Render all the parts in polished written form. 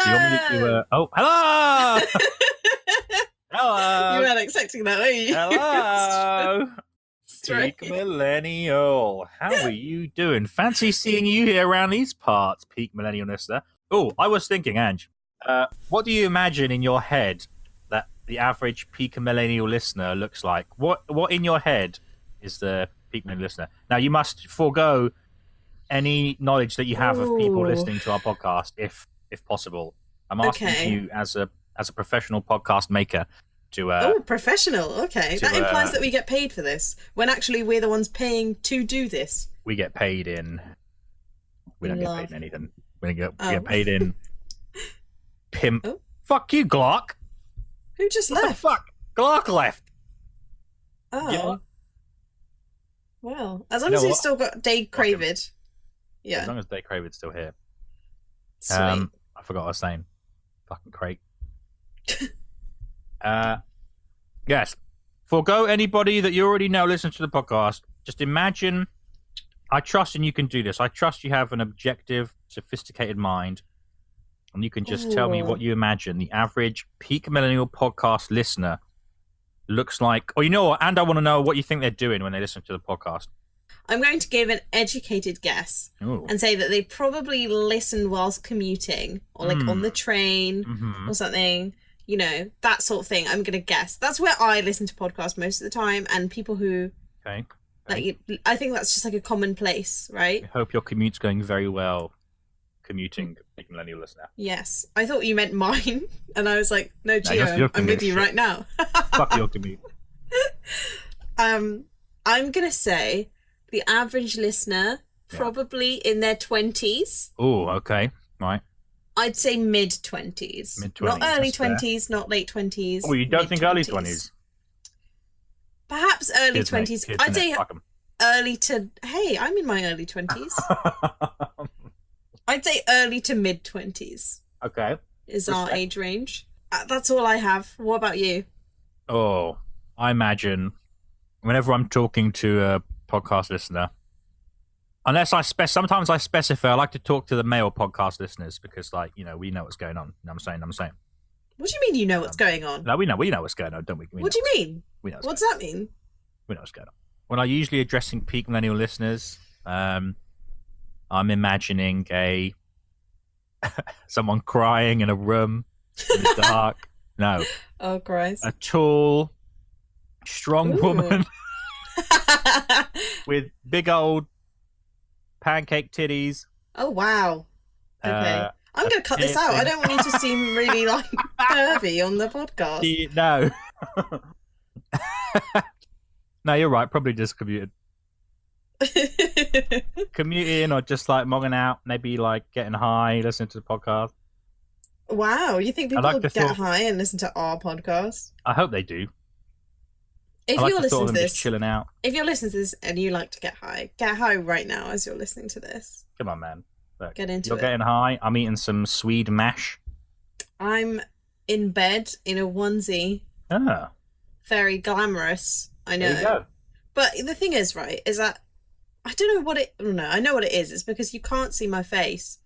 Do you want me to do oh, hello! Hello! You weren't expecting that, were you? Hello! Peak Millennial. How are you doing? Fancy seeing you here around these parts, Peak Millennial listener. Oh, I was thinking, Anj, what do you imagine in your head that the average Peak Millennial listener looks like? What in your head is the Peak Millennial listener? Now, you must forego any knowledge that you have of people listening to our podcast, if possible. I'm asking you as a professional podcast maker to professional. Okay, that implies that we get paid for this when actually we're the ones paying to do this. We get paid in. We don't get paid in anything. We get paid in pimp. Oh. Fuck you, Glock. Who just left? The fuck, Glock left. Oh. Yeah. Well, as long as he's still got Dave Cravid. Yeah. As long as Dave Cravid's still here. Sweet. I forgot what I was saying. Fucking Craig. Yes. Forgo anybody that you already know listens to the podcast. Just imagine. I trust, and you can do this. I trust you have an objective, sophisticated mind, and you can just tell me what you imagine the average Peak Millennial podcast listener looks like. Or you know what? And I want to know what you think they're doing when they listen to the podcast. I'm going to give an educated guess and say that they probably listen whilst commuting or like on the train or something, you know, that sort of thing. I'm going to guess. That's where I listen to podcasts most of the time, and people who... Okay. Like, I think that's just like a common place, right? I hope your commute's going very well, commuting, Big Millennial listener. Yes. I thought you meant mine, and I was like, no, Gio, I'm with you right now. Fuck your commute. I'm going to say the average listener, probably in their 20s. Oh, okay. Right. I'd say mid-20s. Mid-20s. Not early 20s, not late 20s. Oh, you don't think early 20s? Perhaps early 20s. I'd say early to... Hey, I'm in my early 20s. I'd say early to mid-20s. Okay. Is our age range. That's all I have. What about you? Oh, I imagine whenever I'm talking to a podcast listener, unless sometimes I specify, I like to talk to the male podcast listeners because, like, you know, we know what's going on. You know what I'm saying? What do you mean you know what's going on? No, we know what's going on, don't we? What do you mean? We know what's that mean? We know what's going on. When I'm usually addressing Peak Millennial listeners, I'm imagining someone crying in a room in the dark. No. Oh, Christ. A tall, strong woman with big old pancake titties. Oh, wow. Okay. I'm going to cut this out. I don't want you to seem really, like, pervy on the podcast. No. No, you're right. Probably just commuted. Commuting or just, like, mogging out. Maybe, like, getting high, listening to the podcast. Wow. You think people get high and listen to our podcast? I hope they do. If you're listening to this, just chilling out. If you're listening to this and you like to get high right now as you're listening to this. Come on, man. Look, get into You're getting high. I'm eating some Swede mash. I'm in bed in a onesie. Ah. Very glamorous. I know. There you go. But the thing is, right, is that I don't know what it... No, I know what it is. It's because you can't see my face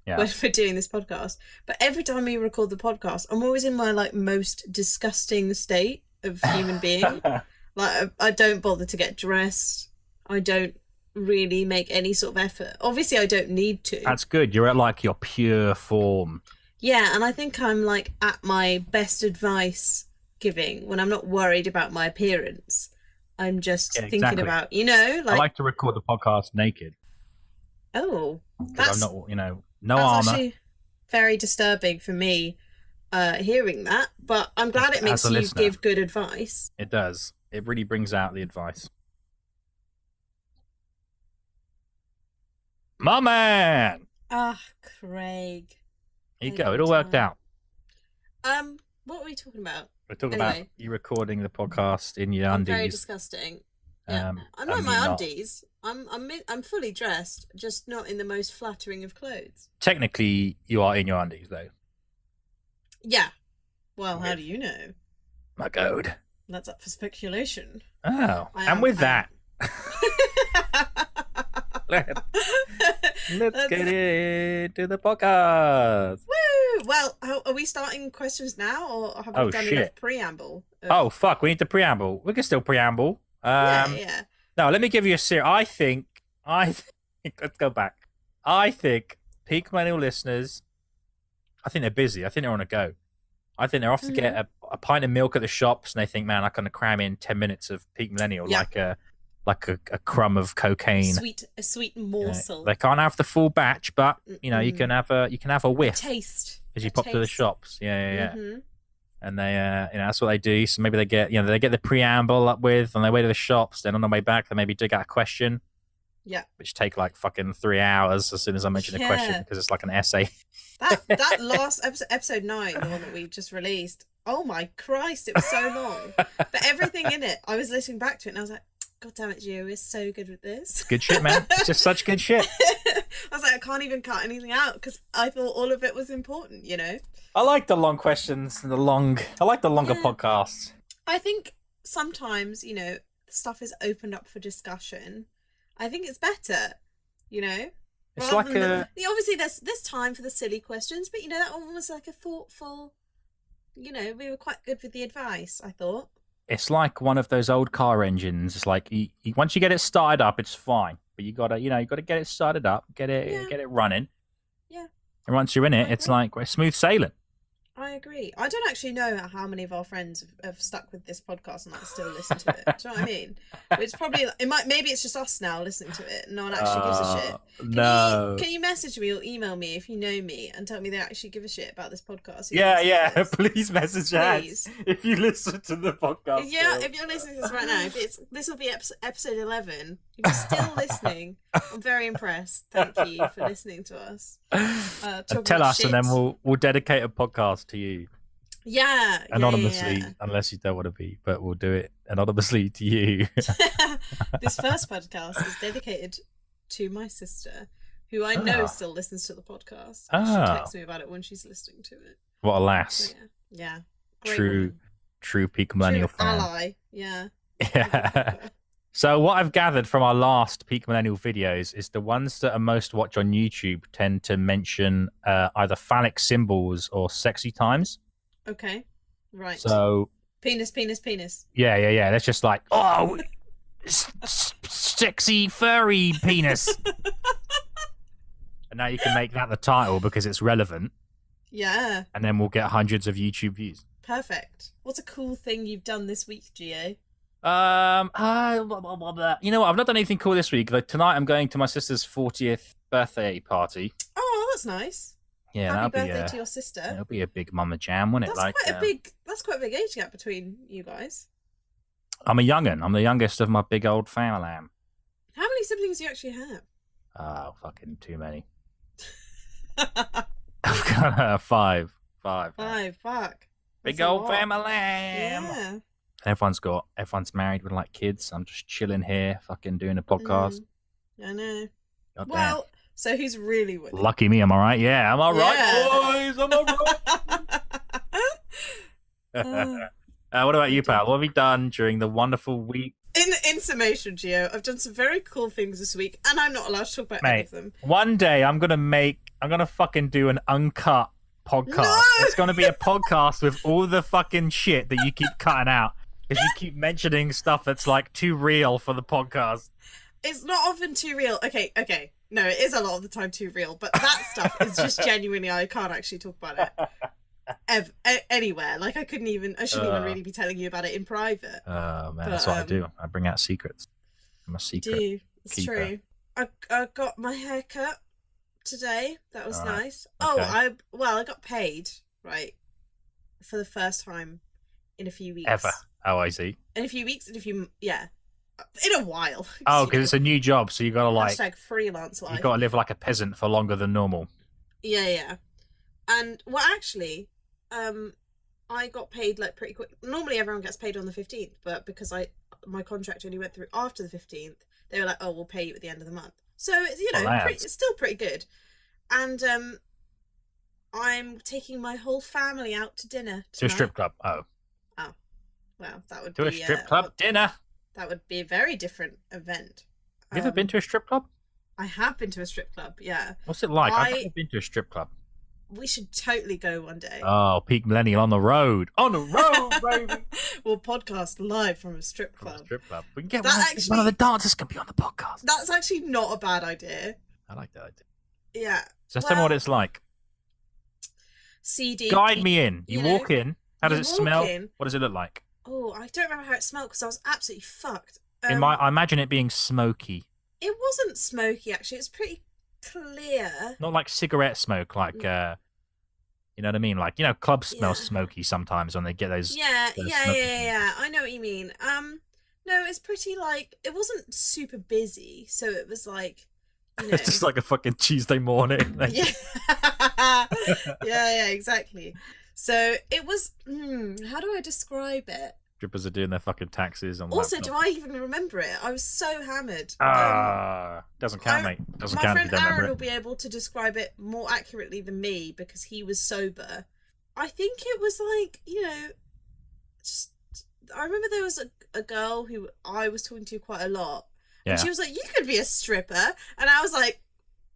when we're doing this podcast. But every time we record the podcast, I'm always in my, like, most disgusting state of human being. Like, I don't bother to get dressed. I don't really make any sort of effort. Obviously, I don't need to. That's good. You're at, like, your pure form. Yeah, and I think I'm, like, at my best advice giving when I'm not worried about my appearance. I'm just thinking about, you know, like... I like to record the podcast naked. Oh. Because I'm not, you know, no that's armor. Actually very disturbing for me hearing that, but I'm glad it makes you give good advice. It does. It really brings out the advice. My man! Ah, Craig. There you go. It all worked out. What were we talking about? We're talking about you recording the podcast in your undies. Very disgusting. Yeah. I'm not in my undies. I'm fully dressed, just not in the most flattering of clothes. Technically, you are in your undies, though. Yeah. Well, how do you know? My God. That's up for speculation. Oh, and with that, let's get into the podcast. Woo! well, are we starting questions now, or have we done enough preamble? Oh, fuck, we need the preamble. We can still preamble. Yeah. No, let me give you a serious... I think... Let's go back. I think Peak Millennial listeners, I think they're busy. I think they're on a go. I think they're off to get a pint of milk at the shops, and they think, man, I can cram in 10 minutes of Peak Millennial like a crumb of cocaine. A sweet morsel. They can't have the full batch, but you know, you can have a whiff. Taste. As you pop to the shops. Yeah. Mm-hmm. And they that's what they do. So maybe they get the preamble up with on their way to the shops, then on their way back they maybe dig out a question. Yeah. Which take like fucking 3 hours as soon as I mention a question, because it's like an essay. That last episode 9, the one that we just released, oh my Christ, it was so long. But everything in it, I was listening back to it and I was like, God damn it, Gio, we're so good with this. Good shit, man. It's just such good shit. I was like, I can't even cut anything out because I thought all of it was important, you know? I like the long questions and I like the longer podcasts. I think sometimes, you know, stuff is opened up for discussion. I think it's better, you know? It's like obviously there's time for the silly questions, but you know, that one was like a thoughtful, you know, we were quite good with the advice, I thought. It's like one of those old car engines. It's like once you get it started up, it's fine, but you gotta get it started up, get it running. Yeah. And once you're in it, it's like smooth sailing. I agree. I don't actually know how many of our friends have stuck with this podcast and still listen to it. Do you know what I mean? It's probably maybe it's just us now listening to it. No one actually gives a shit. Can you message me or email me if you know me and tell me they actually give a shit about this podcast? Yeah. Please message us if you listen to the podcast. Yeah, if you're listening to this right now, this will be episode 11. If you're still listening, I'm very impressed. Thank you for listening to us. Tell us, and then we'll dedicate a podcast to you. Yeah. Anonymously, unless you don't want to be, but we'll do it anonymously to you. This first podcast is dedicated to my sister, who I know still listens to the podcast. She texts me about it when she's listening to it. What a lass. So, yeah. True Peak Millennial fan. Ally. Yeah. So what I've gathered from our last Peak Millennial videos is the ones that are most watched on YouTube tend to mention either phallic symbols or sexy times. Okay, right. So penis. Yeah. That's just like, oh, sexy furry penis. And now you can make that the title because it's relevant. Yeah. And then we'll get hundreds of YouTube views. Perfect. What's a cool thing you've done this week, Gio? You know what? I've not done anything cool this week. Like tonight, I'm going to my sister's 40th birthday party. Oh, that's nice. Yeah, happy birthday to your sister. It'll be a big mama jam, won't it? That's quite a big age gap between you guys. I'm a young'un. I'm the youngest of my big old family. How many siblings do you actually have? Oh, fucking too many. I've got 5. 5. Fuck. Big old family. Yeah. Everyone's married with like kids. I'm just chilling here, fucking doing a podcast. I know. God well, damn. So who's really winning? Lucky me, am I right? Yeah, am I right, boys? Am I right? What about you, pal? What have you done during the wonderful week? In summation, Gio, I've done some very cool things this week, and I'm not allowed to talk about any of them. One day I'm gonna fucking do an uncut podcast. No! It's gonna be a podcast with all the fucking shit that you keep cutting out. Because you keep mentioning stuff that's like too real for the podcast. It's not often too real. Okay. No, it is a lot of the time too real. But that stuff is just genuinely, I can't actually talk about it anywhere. Like I shouldn't even really be telling you about it in private. Oh man, that's what I do. I bring out secrets. I'm a secret. It's keeper. True. I got my hair cut today. That was nice. Okay. I got paid, right, for the first time in a few weeks. Ever. Oh, I see. In a few weeks, in a while. Oh, because it's a new job, so you gotta like #freelance life. You gotta live like a peasant for longer than normal. Yeah. And actually, I got paid like pretty quick. Normally, everyone gets paid on the 15th, but because my contract only went through after the 15th, they were like, "Oh, we'll pay you at the end of the month." So it's still pretty good. And I'm taking my whole family out to dinner tonight. To a strip club. Oh. Well, that would be... To a strip club dinner? That would be a very different event. Have you ever been to a strip club? I have been to a strip club, yeah. What's it like? I've never been to a strip club. We should totally go one day. Oh, Peak Millennial on the road. On the road, baby. We'll podcast live from a strip club. We can get one of the dancers can be on the podcast. That's actually not a bad idea. I like that idea. Yeah. Just tell me what it's like. CD. Guide me in. You walk in. How does it smell? What does it look like? Oh, I don't remember how it smelled because I was absolutely fucked. I imagine it being smoky. It wasn't smoky, actually. It's pretty clear. Not like cigarette smoke, like you know what I mean? Like, clubs smell smoky sometimes when they get those. Yeah. I know what you mean. No, it's pretty like it wasn't super busy, so it was like. It's just like a fucking Tuesday morning. Yeah, exactly. So it was. How do I describe it? Strippers are doing their fucking taxes on. Also, do I even remember it? I was so hammered. Doesn't count, mate. Doesn't My count. friend Aaron will be able to describe it more accurately than me because he was sober. I think it was like just. I remember there was a girl who I was talking to quite a lot. Yeah. And she was like, "You could be a stripper," and I was like,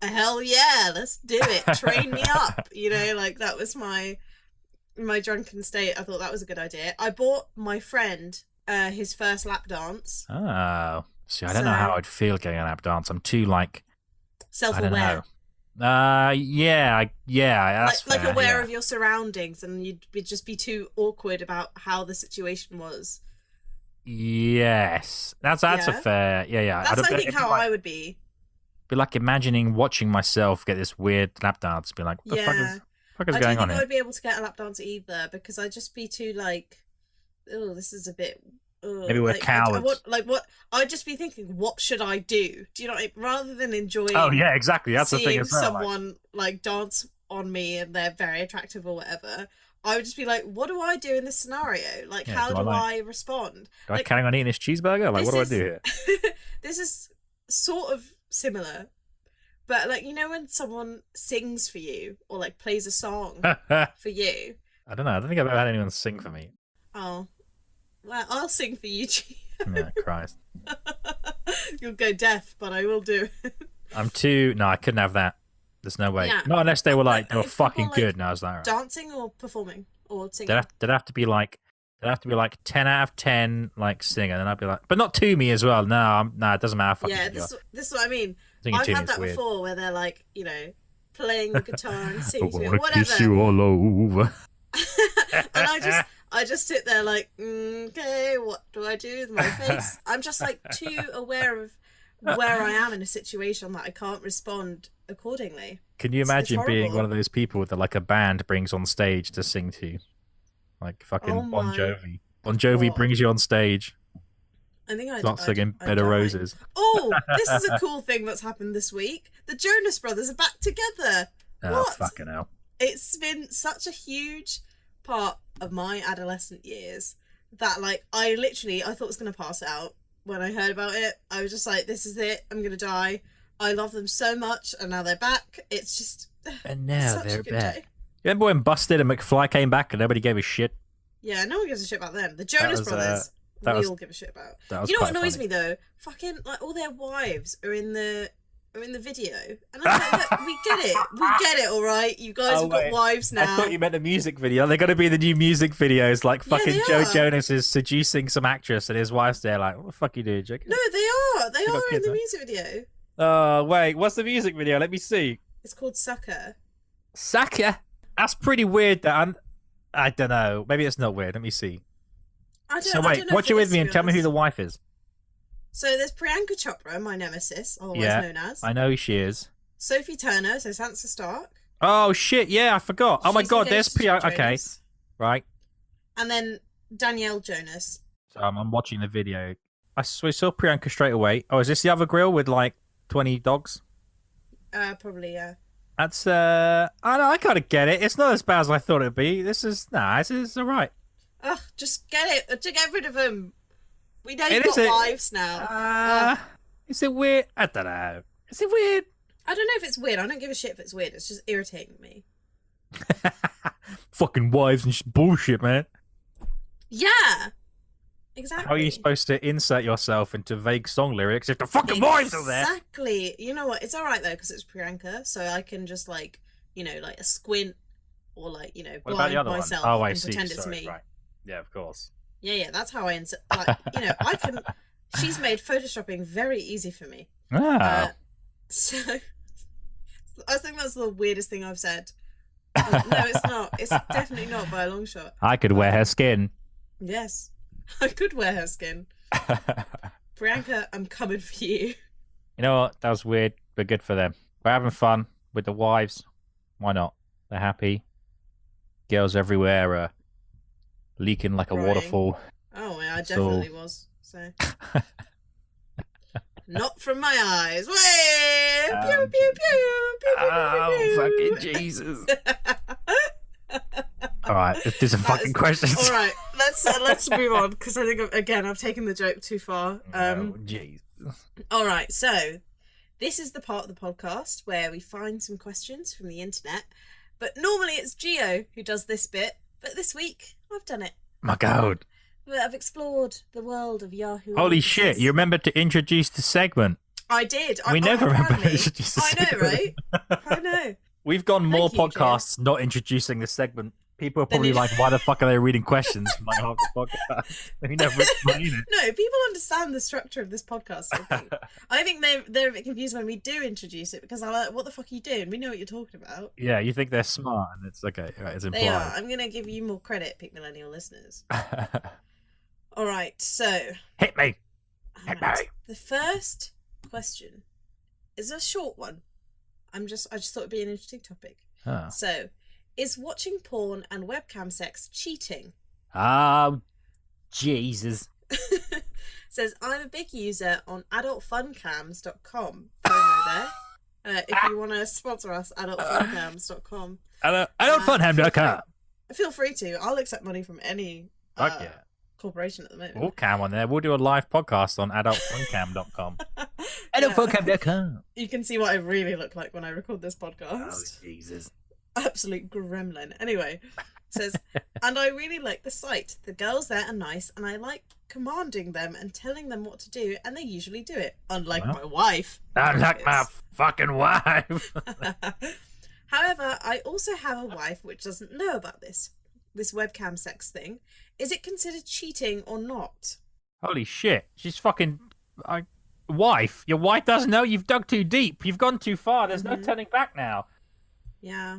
"Hell yeah, let's do it! Train me up." Like that was my drunken state. I thought that was a good idea. I bought my friend his first lap dance. Oh, see, I don't know how I'd feel getting a lap dance. I'm too self-aware. Yeah. That's like fair, aware of your surroundings, and you'd just be too awkward about how the situation was. Yes, that's a fair. Yeah. That's I think how I would be. Be like imagining watching myself get this weird lap dance. Be like, what the fuck is going on here? I don't think I'd be able to get a lap dance either because I'd just be too like, oh, this is a bit. Maybe we're cowards. I'd just be thinking, what should I do? Do you know? Rather than enjoying. Oh yeah, exactly. That's the thing as well. Someone like dance on me and they're very attractive or whatever. I would just be like, what do I do in this scenario? Like, how do I respond? Do I carry on eating this cheeseburger? Like, what do I do here? This is sort of similar. But, like, when someone sings for you or, like, plays a song for you. I don't know. I don't think I've ever had anyone sing for me. Oh. Well, I'll sing for you, G. Yeah, Christ. You'll go deaf, but I will do it. No, I couldn't have that. There's no way. Yeah. Not unless they were they were fucking good. And I was like, dancing or performing or singing. They'd have to be like 10 out of 10 like singing, and I'd be like, but not to me as well. No, it doesn't matter. This is what I mean. I've had that before where they're like, playing the guitar and singing to me, whatever. Kiss you all over. And I just sit there like, okay, what do I do with my face? I'm just like too aware of where I am in a situation that I can't respond accordingly. Can you imagine being one of those people that like a band brings on stage to sing to? Like fucking Bon Jovi. Bon Jovi brings you on stage. I think I'd singing Bed of Roses. Oh, this is a cool thing that's happened this week. The Jonas Brothers are back together. Oh, what? Fucking hell. It's been such a huge part of my adolescent years that like I thought I was going to pass out when I heard about it. I was just like, this is it. I'm going to die. I love them so much, and now they're back. It's just... And now they're back. You remember when Busted and McFly came back and nobody gave a shit? Yeah, no one gives a shit about them. The Jonas Brothers, we all give a shit about. You know what annoys me, though? Fucking, like, all their wives are in the video. And I'm like, look, we get it, all right? You guys have got wives now. I thought you meant a music video. They're going to be the new music videos, like fucking Joe Jonas is seducing some actress and his wife's there like, what the fuck are you doing, Jake? No, they are. They are in the music video. Oh, wait, what's the music video? Let me see. It's called Sucker. Sucker? That's pretty weird. I don't know. Maybe it's not weird. Let me see. Watch it with me and tell me who the wife is. So there's Priyanka Chopra, my nemesis, otherwise known as. I know who she is. Sophie Turner, so Sansa Stark. Oh, shit, yeah, I forgot. Oh, my God, there's Priyanka. Okay, right. And then Danielle Jonas. So I'm watching the video. We saw Priyanka straight away. Oh, is this the other grill with, like, 20 dogs? Probably, yeah. That's, I kind of get it. It's not as bad as I thought it'd be. This is all right. Ugh, just get it. To get rid of them. We know you've got wives now. Is it weird? I don't know. Is it weird? I don't know if it's weird. I don't give a shit if it's weird. It's just irritating me. Fucking wives and bullshit, man. Yeah. Exactly. How are you supposed to insert yourself into vague song lyrics if the fucking wives are there? Exactly. You know what? It's all right, though, because it's Priyanka, so I can just, like, like a squint or like, you know, What about the blind other myself one? Oh, I and see. pretend it's Sorry, me. right. Yeah, of course. Yeah, that's how I like, you know, I can. She's made photoshopping very easy for me. Oh. So I think that's the weirdest thing I've said. No, it's not. It's definitely not by a long shot. I could wear her skin. Yes, I could wear her skin. Priyanka, I'm coming for you. You know what? That was weird, but good for them. We're having fun with the wives. Why not? They're happy. Girls everywhere are leaking like a Crying. waterfall. Oh, yeah, I definitely was. So, not from my eyes. Pew, pew, pew, pew, pew, oh, fucking Jesus! All right, let's do some fucking questions. All right, let's move on because I think I've taken the joke too far. Oh, Jesus. All right, so this is the part of the podcast where we find some questions from the internet, but normally it's Gio who does this bit, but this week I've done it. My God. I've explored the world of Yahoo. Holy shit, you remembered to introduce the segment. I did. We never remember to introduce the segment. I know, right? I know. We've gone more podcasts not introducing the segment. People are probably like, why the fuck are they reading questions? Like half the podcast. We never explain it. No, people understand the structure of this podcast, I think they're a bit confused when we do introduce it because I'm like, what the fuck are you doing? We know what you're talking about. Yeah, you think they're smart and it's okay. Right, it's implied. They are. I'm going to give you more credit, Peak Millennial listeners. All right, so... Hit me! Hit me! The first question is a short one. I just thought it'd be an interesting topic. Oh. So... is watching porn and webcam sex cheating? Oh, Jesus. Says, I'm a big user on adultfuncams.com. Promo there. If you want to sponsor us, adultfuncams.com. Adultfuncam.com. Feel free to. I'll accept money from any corporation at the moment. We'll cam on there. We'll do a live podcast on adultfuncam.com. Adultfuncam.com. You can see what I really look like when I record this podcast. Oh, Jesus. Absolute gremlin. Anyway, says, and I really like the site. The girls there are nice, and I like commanding them and telling them what to do, and they usually do it. Unlike my wife. Unlike my fucking wife. However, I also have a wife which doesn't know about this webcam sex thing. Is it considered cheating or not? Holy shit! She's fucking wife. Your wife doesn't know. You've dug too deep. You've gone too far. There's no turning back now. Yeah.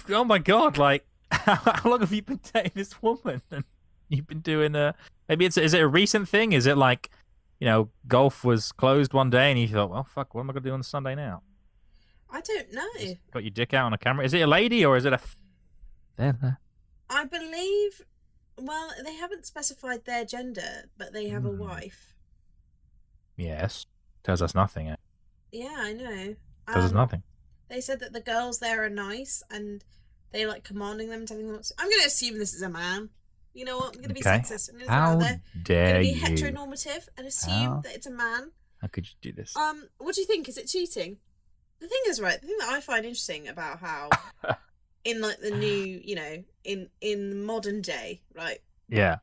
Oh my God, like, how long have you been dating this woman? And you've been doing maybe is it a recent thing? Is it like, you know, golf was closed one day and you thought, well, fuck, what am I going to do on Sunday now? I don't know. Just got your dick out on a camera. Is it a lady or is it a... There. I believe, well, they haven't specified their gender, but they have a wife. Yes. Tells us nothing. Yeah, I know. Tells us nothing. They said that the girls there are nice and they like commanding them, telling them what to... I'm going to assume this is a man. You know what? I'm going to be sexist. I'm going to How dare you? I'm going to be heteronormative and assume that it's a man. How could you do this? What do you think? Is it cheating? The thing is, right, the thing that I find interesting about how in like the new, you know, in modern day, right? Yeah.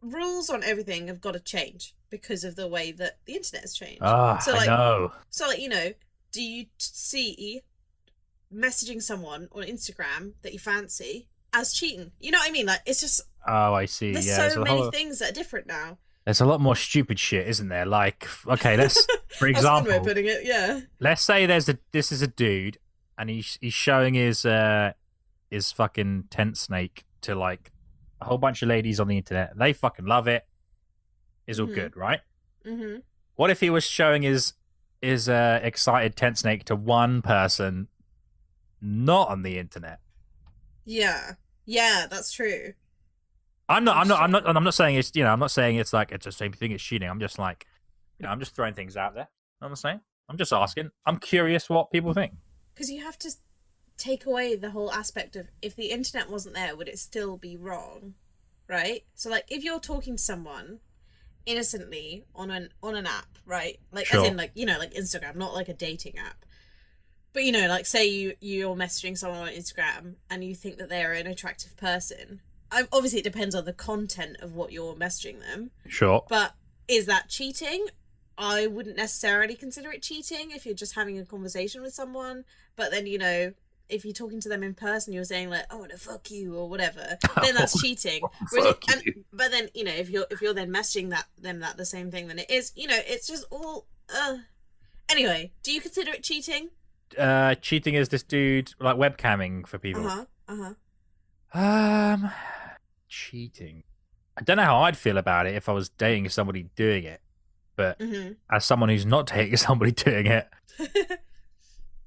Rules on everything have got to change because of the way that the internet has changed. So like, I know. So like, you know, do you see messaging someone on Instagram that you fancy as cheating? You know what I mean? Like, it's just... Oh, I see. There's so many things that are different now. There's a lot more stupid shit, isn't there? Like, okay, let's, for example... That's one way of putting it, yeah. Let's say this is a dude, and he's showing his fucking tent snake to, like, a whole bunch of ladies on the internet. They fucking love it. It's all good, right? Mm-hmm. What if he was showing his excited tent snake to one person not on the internet? Yeah, that's true. I'm not saying it's, you know, I'm not saying it's like it's the same thing as cheating. I'm just like, you know, I'm just throwing things out there. You know what I'm saying? I'm just asking. I'm curious what people think. Because you have to take away the whole aspect of, if the internet wasn't there, would it still be wrong? Right? So like, if you're talking to someone innocently on an app, right? Like, sure. As in, like, you know, like Instagram, not like a dating app. But, you know, like, say you're messaging someone on Instagram and you think that they're an attractive person. Obviously, it depends on the content of what you're messaging them. Sure. But is that cheating? I wouldn't necessarily consider it cheating if you're just having a conversation with someone. But then, you know, if you're talking to them in person, you're saying like, "Oh, no, fuck you" or whatever, then that's cheating. But then if you're then messaging them the same thing, then it is. It's just all. Anyway, do you consider it cheating? Cheating is this dude like webcamming for people. Cheating. I don't know how I'd feel about it if I was dating somebody doing it, but as someone who's not dating somebody doing it,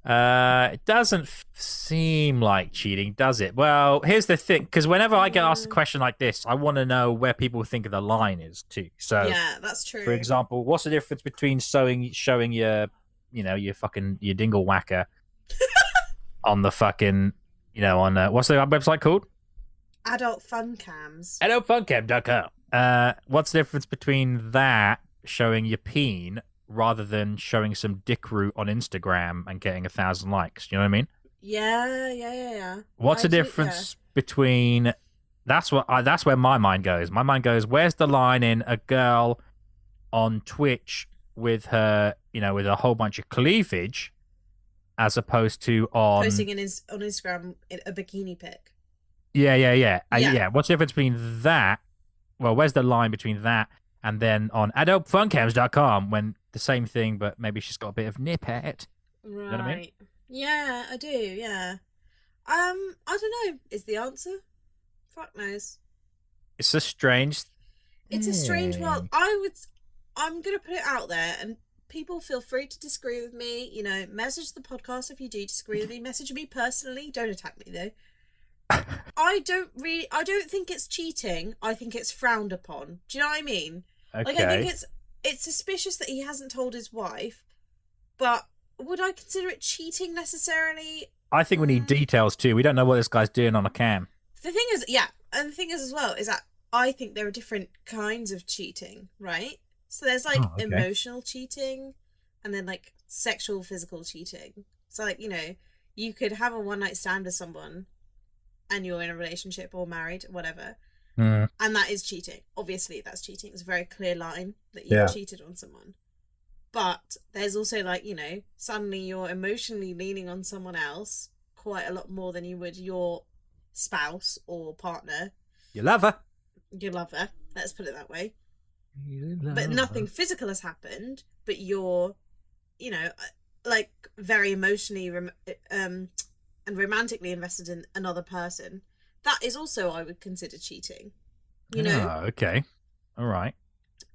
it doesn't seem like cheating, does it? Well, here's the thing, because whenever I get asked a question like this, I want to know where people think the line is too. So yeah, that's true. For example, what's the difference between showing your dingle whacker on the fucking on what's the website called? Adult Fun Cams. AdultFunCam.com. What's the difference between that showing your peen rather than showing some dick root on Instagram and getting 1,000 likes? Do you know what I mean? Yeah. What's the difference between? That's where my mind goes. My mind goes, where's the line in a girl on Twitch with her, with a whole bunch of cleavage, as opposed to posting on Instagram a bikini pic? Yeah. What's the difference between that? Well, where's the line between that and then on AdultFunCams.com when the same thing, but maybe she's got a bit of nip at it? Right. You know what I mean? Yeah, I do. Yeah. I don't know. Is the answer? Fuck knows. It's a strange. It's a strange world. I'm gonna put it out there, and people feel free to disagree with me. Message the podcast if you do disagree with me. Message me personally. Don't attack me though. I don't think it's cheating. I think it's frowned upon. Do you know what I mean? Okay. Like, I think it's suspicious that he hasn't told his wife, but would I consider it cheating necessarily? I think we need details too. We don't know what this guy's doing on a cam. The thing is, and the thing is as well, is that I think there are different kinds of cheating, right? So there's like emotional cheating and then like sexual, physical cheating. So like, you could have a one-night stand with someone and you're in a relationship or married, whatever. And that is cheating. Obviously, that's cheating. It's a very clear line that you've cheated on someone. But there's also like, suddenly you're emotionally leaning on someone else quite a lot more than you would your spouse or partner. Your lover. Let's put it that way. But nothing physical has happened, but you're, like very emotionally and romantically invested in another person. That is also, I would consider cheating. Oh, okay. All right.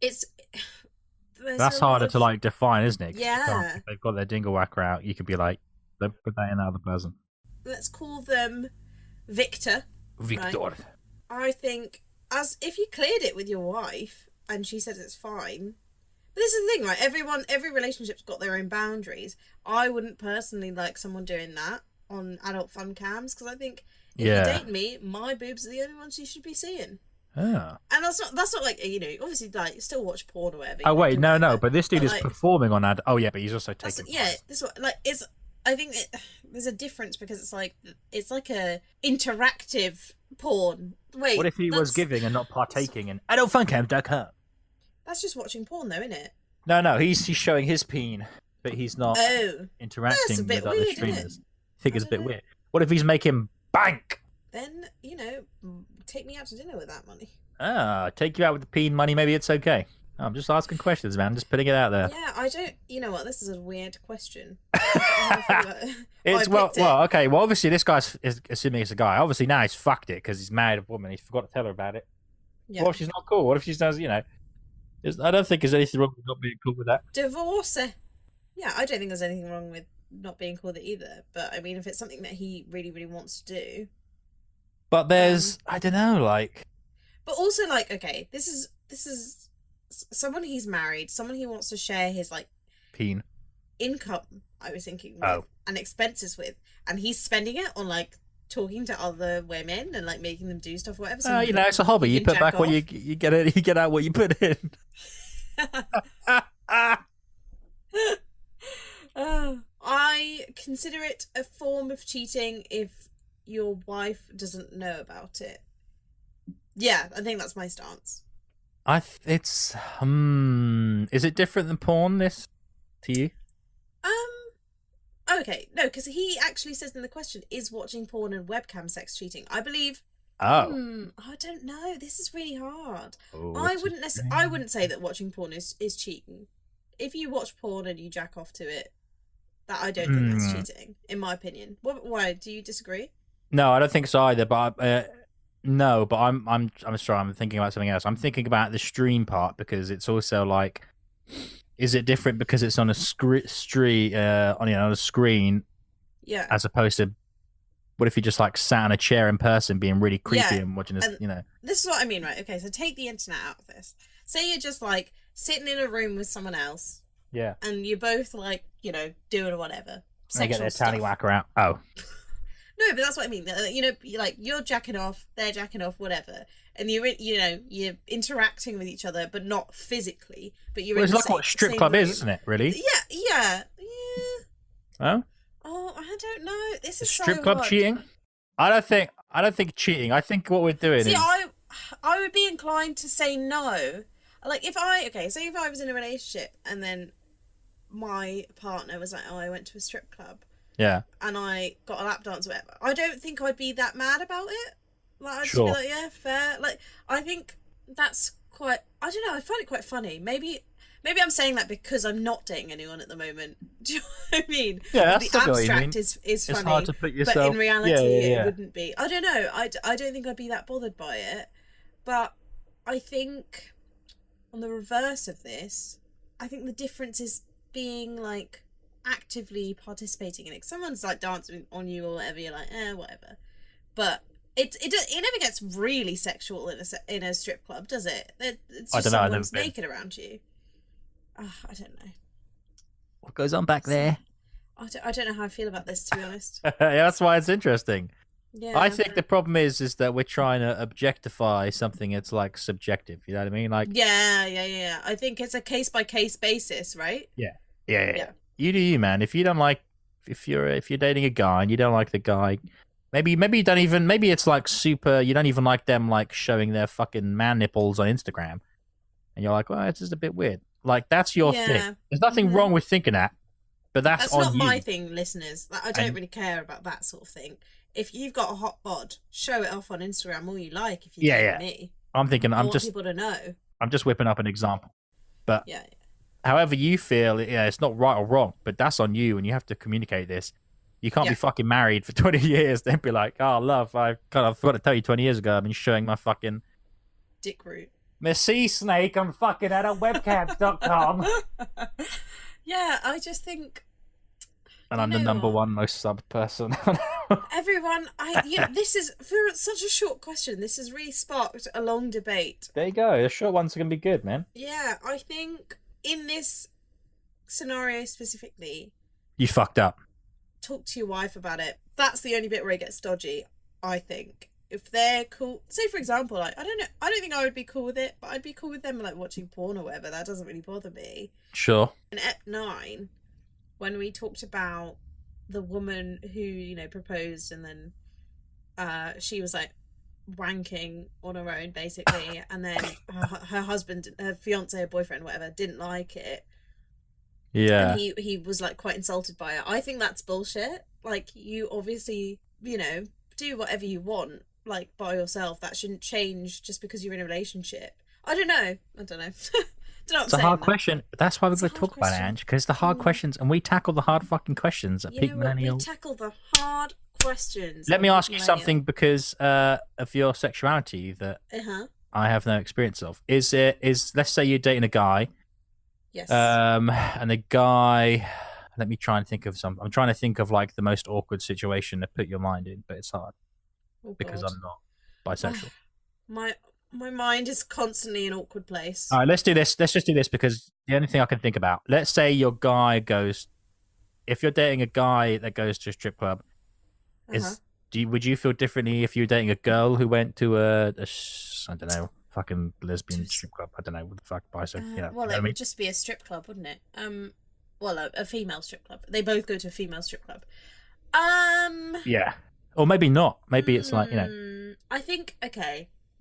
That's harder to like define, isn't it? Yeah. If they've got their dingle whacker out, you could be like, don't put that in another person. Let's call them Victor. Right? I think if you cleared it with your wife and she says it's fine. But this is the thing, right? Every relationship's got their own boundaries. I wouldn't personally like someone doing that on adult fun cams because I think if you date me, my boobs are the only ones you should be seeing. Oh. And that's not like, obviously like still watch porn or whatever. Oh wait, no, but this dude is performing on ad. Oh yeah, but he's also taking. This one I think there's a difference because it's like a interactive porn. Wait, what if he was giving and not partaking in AdultFunCam.com? That's just watching porn, though, isn't it? No, he's showing his peen, but he's not interacting with other streamers. I think it's a bit weird. What if he's making bank? Then take me out to dinner with that money. Take you out with the peen money. Maybe it's okay. I'm just asking questions, man. Just putting it out there. Yeah, I don't. You know what? This is a weird question. Okay. Well, obviously this guy's assuming it's a guy. Obviously now he's fucked it because he's married a woman. He forgot to tell her about it. Yeah. What if she's not cool? What if she does? I don't think there's anything wrong with not being cool with that. Divorce. Yeah, I don't think there's anything wrong with not being cool with it either. But I mean, if it's something that he really, really wants to do. But there's, I don't know, like. But also, like, okay, this is someone he's married, someone he wants to share his like peen income. I was thinking, and expenses with, and he's spending it on like talking to other women and like making them do stuff, whatever. So it's a hobby. You put back what you get it. You get out what you put in. I consider it a form of cheating if your wife doesn't know about it. Yeah, I think that's my stance. Is it different than porn? This to you? okay, no, because he actually says in the question, is watching porn and webcam sex cheating? I believe. Oh. I don't know. This is really hard. Oh, I wouldn't say that watching porn is cheating. If you watch porn and you jack off to it, that I don't think that's cheating, in my opinion. Why do you disagree? No, I don't think so either. But no, but I'm sorry. I'm thinking about something else. I'm thinking about the stream part because it's also like, is it different because it's on a on a screen, yeah, as opposed to what if you just like sat on a chair in person, being really creepy and watching this? This is what I mean, right? Okay, so take the internet out of this. Say you're just like sitting in a room with someone else. Yeah. And you're both like, doing whatever. They get their tallywhacker out. Oh. No, but that's what I mean. You're jacking off, they're jacking off, whatever, and you're interacting with each other, but not physically. But you're. Well, it's like what strip club is, isn't it? Really? Yeah. Oh. Oh, I don't know. This is strip club hard. cheating. I don't think cheating. I think what we're doing is. I would be inclined to say no. Like if I was in a relationship and then my partner was like, oh, I went to a strip club. Yeah. And I got a lap dance or whatever. I don't think I'd be that mad about it. Like, I'd just be like, yeah, fair. Like, I think that's quite, I don't know, I find it quite funny. Maybe I'm saying that because I'm not dating anyone at the moment. Do you know what I mean? Yeah, that's the abstract is funny. It's hard to put yourself. But in reality, it wouldn't be. I don't know. I don't think I'd be that bothered by it. But I think on the reverse of this, I think the difference is being like actively participating in it. Someone's like dancing on you or whatever, you're like, whatever. But it never gets really sexual in a strip club, does it? It's just someone's naked around you. I don't know. What goes on back there? I don't know how I feel about this, to be honest. Yeah, that's why it's interesting. Yeah, I think the problem is that we're trying to objectify something that's like subjective. You know what I mean? Like, yeah. I think it's a case by case basis, right? Yeah. You do you, man. If you don't like, if you're dating a guy and you don't like the guy, maybe you don't even. Maybe it's like super. You don't even like them like showing their fucking man nipples on Instagram, and you're like, well, it's just a bit weird. Like that's your thing. There's nothing wrong with thinking that, but that's on not you. my thing, listeners. Like, I don't really care about that sort of thing. If you've got a hot bod, show it off on Instagram all you like. If you date me, I'm thinking. I want people to know. I'm just whipping up an example, but however you feel, it's not right or wrong, but that's on you, and you have to communicate this. You can't be fucking married for 20 years, then be like, oh, love, I forgot to tell you 20 years ago, I've been showing my fucking dick root. My sea snake on fucking at webcams.com. Yeah, I just think. And I'm the number one most subbed person. Everyone, this is, for such a short question, this has really sparked a long debate. There you go. The short ones are going to be good, man. Yeah, I think in this scenario specifically, you fucked up. Talk to your wife about it. That's the only bit where it gets dodgy, I think. If they're cool, say for example, like, I don't think I would be cool with it, but I'd be cool with them like watching porn or whatever. That doesn't really bother me. Sure. In Ep 9, when we talked about the woman who, proposed and then she was like wanking on her own basically, and then her husband, her fiance or boyfriend, whatever, didn't like it. Yeah. And he was like quite insulted by it. I think that's bullshit. Like, you obviously, do whatever you want, like, by yourself. That shouldn't change just because you're in a relationship. I don't know. It's a hard question. That's why we're going to talk about it, Anj, because the hard questions, and we tackle the hard fucking questions at Peak Millennial. We tackle the hard questions. Let me ask you something because of your sexuality that I have no experience of. Let's say you're dating a guy. Yes. And the guy, let me try and think of some. I'm trying to think of like the most awkward situation to put your mind in, but it's hard because I'm not bisexual. My mind is constantly in an awkward place. All right, let's do this. Let's just do this because the only thing I can think about. Let's say your guy goes. If you're dating a guy that goes to a strip club, would you feel differently if you're dating a girl who went to I don't know, fucking lesbian strip club? I don't know what the fuck bisexual. Well, it would just be a strip club, wouldn't it? Well, a female strip club. They both go to a female strip club. Yeah, or maybe not. Maybe it's like I think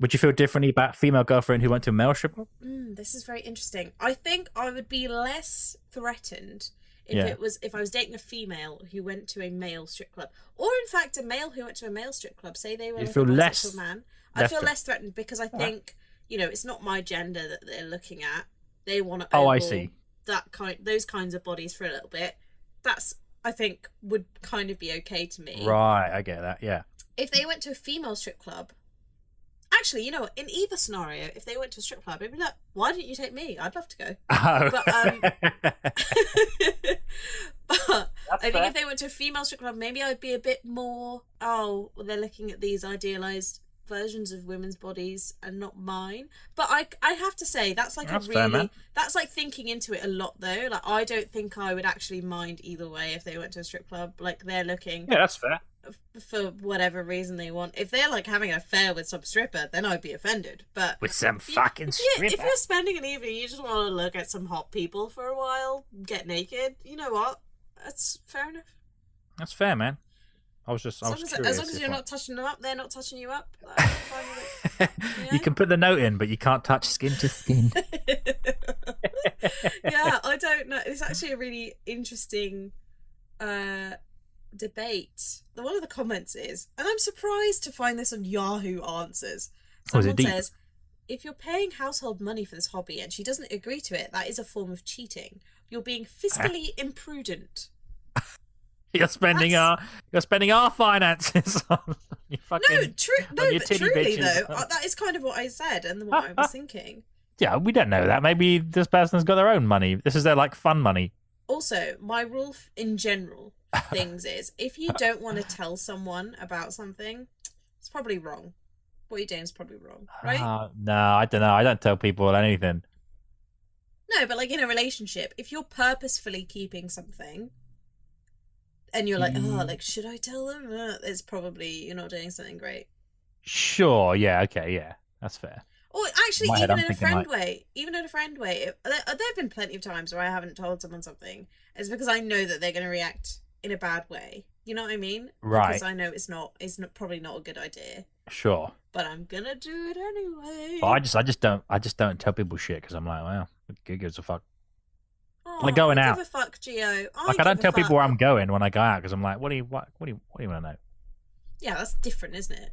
Would you feel differently about a female girlfriend who went to a male strip club? This is very interesting. I think I would be less threatened If I was dating a female who went to a male strip club, or in fact a male who went to a male strip club, say they were like a bisexual man, I'd feel less threatened because I think, it's not my gender that they're looking at. They want to I see. those kinds of bodies for a little bit. That's, I think, would kind of be okay to me. Right, I get that, yeah. If they went to a female strip club, actually, in either scenario, if they went to a strip club, I'd be like, why didn't you take me? I'd love to go. Oh. But, but I think if they went to a female strip club, maybe I'd be a bit more, they're looking at these idealized versions of women's bodies and not mine. But I have to say, that's like that's like thinking into it a lot though. Like, I don't think I would actually mind either way if they went to a strip club. Like, they're looking, yeah, that's fair, for whatever reason they want. If they're like having an affair with some stripper, then I'd be offended. But with some fucking stripper, if you're spending an evening, you just want to look at some hot people for a while, get naked, you know what, that's fair enough. That's fair, man. I was curious. As long as you're not touching them up, they're not touching you up. I'm fine with it. You can put the note in, but you can't touch skin to skin. Yeah, I don't know. It's actually a really interesting debate. One of the comments is, and I'm surprised to find this on Yahoo Answers. Someone says, if you're paying household money for this hobby and she doesn't agree to it, that is a form of cheating. You're being fiscally imprudent. You're spending our finances on your fucking truly bitches. Though, that is kind of what I said and what I was thinking. Yeah, we don't know that. Maybe this person's got their own money. This is their fun money. Also, my rule in general things is, if you don't want to tell someone about something, it's probably wrong. What you're doing is probably wrong, right? No, I don't know. I don't tell people anything. No, but in a relationship, if you're purposefully keeping something, and you're like, should I tell them? It's probably you're not doing something great. Sure, yeah, okay, yeah, that's fair. Or actually, even in a friend way, there have been plenty of times where I haven't told someone something. It's because I know that they're going to react in a bad way. You know what I mean? Right. Because I know it's probably not a good idea. Sure. But I'm gonna do it anyway. But I just don't tell people shit because I'm like, well, who gives a fuck? Oh, going out. Give a fuck, Gio. I don't tell people where I'm going when I go out because I'm like, what do you want to know? Yeah, that's different, isn't it?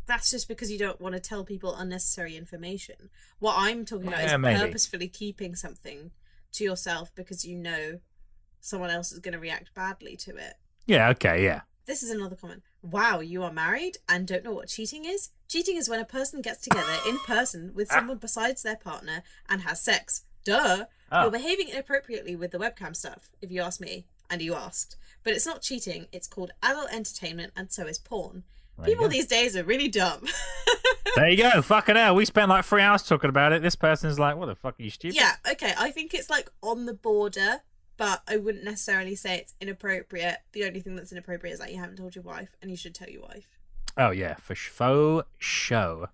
That's just because you don't want to tell people unnecessary information. What I'm talking about is purposefully keeping something to yourself because you know someone else is going to react badly to it. Yeah, okay, yeah. This is another comment. Wow, you are married and don't know what cheating is? Cheating is when a person gets together in person with someone besides their partner and has sex. Duh. You're behaving inappropriately with the webcam stuff, if you ask me, and you asked. But it's not cheating, it's called adult entertainment, and so is porn. People these days are really dumb. There you go, fucking hell. We spent 3 hours talking about it. This person's like, what the fuck, are you stupid? Yeah, okay, I think it's on the border, but I wouldn't necessarily say it's inappropriate. The only thing that's inappropriate is that you haven't told your wife, and you should tell your wife. Oh yeah, for faux show.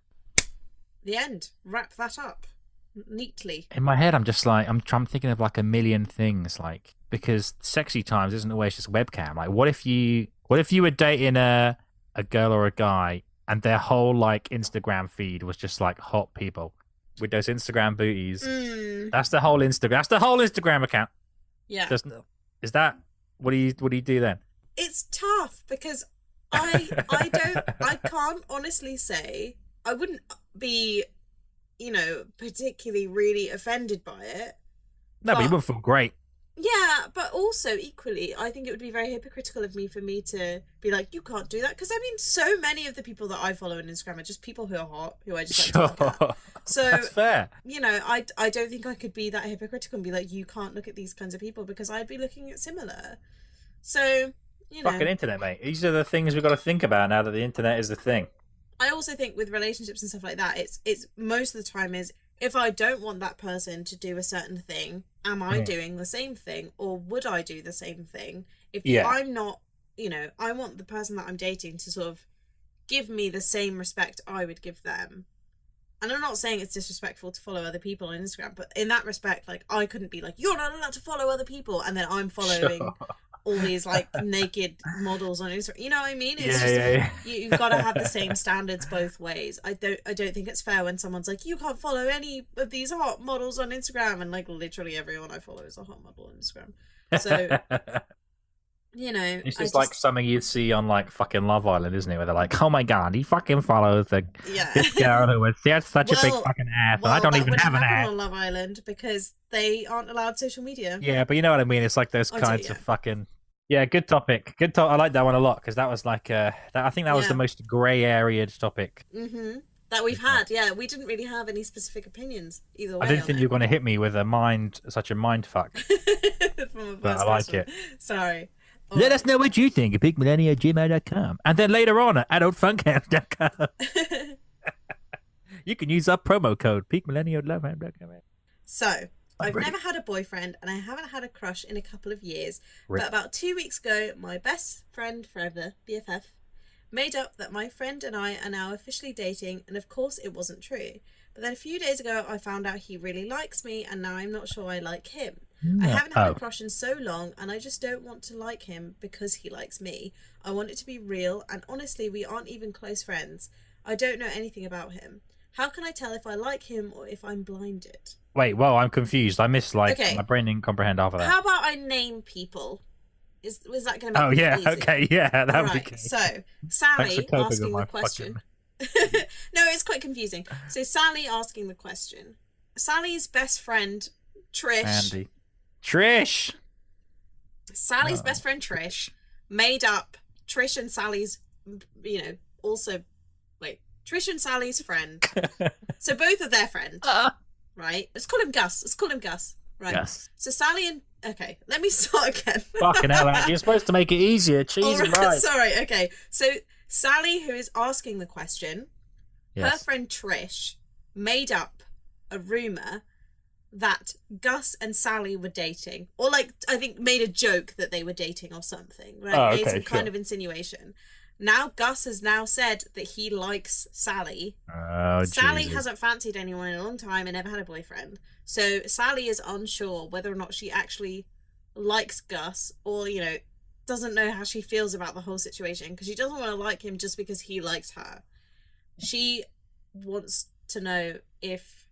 The end. Wrap that up. Neatly. In my head, I'm just I'm thinking of a million things, because sexy times isn't always just webcam. What if you were dating a girl or a guy and their whole Instagram feed was just hot people with those Instagram booties? That's the whole Instagram. That's the whole Instagram account. Yeah. Is that what do you do then? It's tough because I can't honestly say I wouldn't be particularly really offended by it. No, but you wouldn't feel great. Yeah, but also equally, I think it would be very hypocritical of me for me to be like, you can't do that. Because so many of the people that I follow on Instagram are just people who are hot, who I just like to look at. So that's fair. I don't think I could be that hypocritical and be like, you can't look at these kinds of people because I'd be looking at similar. So, Fucking internet, mate. These are the things we've got to think about now that the internet is the thing. I also think with relationships and stuff like that, it's most of the time is, if I don't want that person to do a certain thing, am I doing the same thing, or would I do the same thing? If I'm not, I want the person that I'm dating to sort of give me the same respect I would give them. And I'm not saying it's disrespectful to follow other people on Instagram, but in that respect, I couldn't be like, you're not allowed to follow other people, and then I'm following all these naked models on Instagram. You know what I mean? It's you've got to have the same standards both ways. I don't think it's fair when someone's like, you can't follow any of these hot models on Instagram, and literally everyone I follow is a hot model on Instagram. So, you know, it's just like something you'd see on like fucking Love Island, isn't it? Where they're like, "Oh my god, he fucking follows this girl who has such a big fucking ass, and I don't even have an ass." On Love Island because they aren't allowed social media. Yeah, but you know what I mean. It's like those kinds of fucking. Yeah, good topic. Good talk. I like that one a lot because that was like I think that was the most grey area topic that we've had. Yeah, we didn't really have any specific opinions either way. I didn't think you were going to hit me with such a mind fuck. But I like it. Sorry. Let us know what you think at peakmillennial@gmail.com. And then later on at adultfuncast.com. You can use our promo code peakmillennial.com. So, I've never had a boyfriend and I haven't had a crush in a couple of years. But about 2 weeks ago, my best friend forever, BFF, made up that my friend and I are now officially dating, and of course it wasn't true. But then a few days ago, I found out he really likes me, and now I'm not sure I like him. I haven't had a crush in so long, and I just don't want to like him because he likes me. I want it to be real, and honestly, we aren't even close friends. I don't know anything about him. How can I tell if I like him or if I'm blinded? Wait, well, I'm confused. I missed, my brain didn't comprehend half of that. How about I name people? Was that going to make it easy? Okay, yeah, that would be good. So, Sally asking the question. No, it's quite confusing. So, Sally asking the question. Sally's best friend, Trish. Andy. Trish! Sally's best friend, Trish, made up Trish and Sally's, also, Trish and Sally's friend. So, both of their friends, right? Let's call him Gus. Right. Yes. So, Sally and... Okay, let me start again. Fucking hell, Andy. You're supposed to make it easier. Cheese and rice. Sorry, okay. So, Sally, who is asking the question, her friend Trish made up a rumour that Gus and Sally were dating. Or, I think made a joke that they were dating or something. Right? Oh, okay, made some kind of insinuation. Now, Gus has now said that he likes Sally. Oh, Sally Jesus. hasn't fancied anyone in a long time and never had a boyfriend. So Sally is unsure whether or not she actually likes Gus or, doesn't know how she feels about the whole situation because she doesn't want to like him just because he likes her. She wants to know if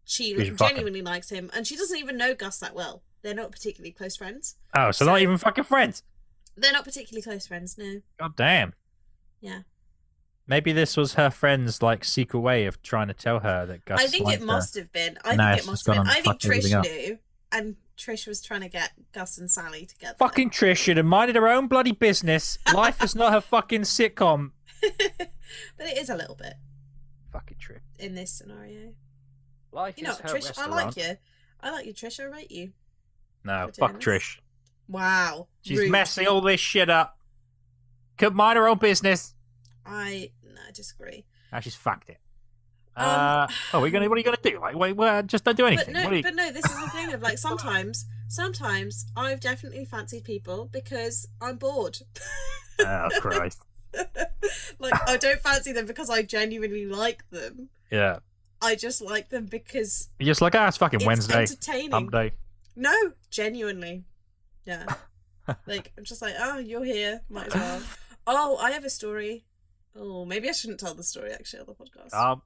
she genuinely likes him, and she doesn't even know Gus that well. They're not particularly close friends. Oh, so not even fucking friends? They're not particularly close friends, no. God damn. Yeah. Maybe this was her friend's secret way of trying to tell her that Gus. I think it must have been. I think Trish knew, and Trish was trying to get Gus and Sally together. Fucking Trish should have minded her own bloody business. Life is not her fucking sitcom. But it is a little bit. Fucking Trish. In this scenario. Life is her Trish, restaurant. I like you. I like you, Trish. I rate you. No, fuck Trish. Wow. She's rude. messing all this shit up. Could mind her own business. I disagree. Now she's fucked it. What are you gonna do? Wait, just don't do anything. But no, this is the thing of sometimes I've definitely fancied people because I'm bored. Oh Christ. I don't fancy them because I genuinely like them. Yeah. I just like them because you're just like, it's fucking Wednesday. Entertaining. Hump day. No, genuinely. Yeah. I'm just like, oh, you're here. Might as well. Oh, I have a story. Oh, maybe I shouldn't tell the story actually on the podcast. I'll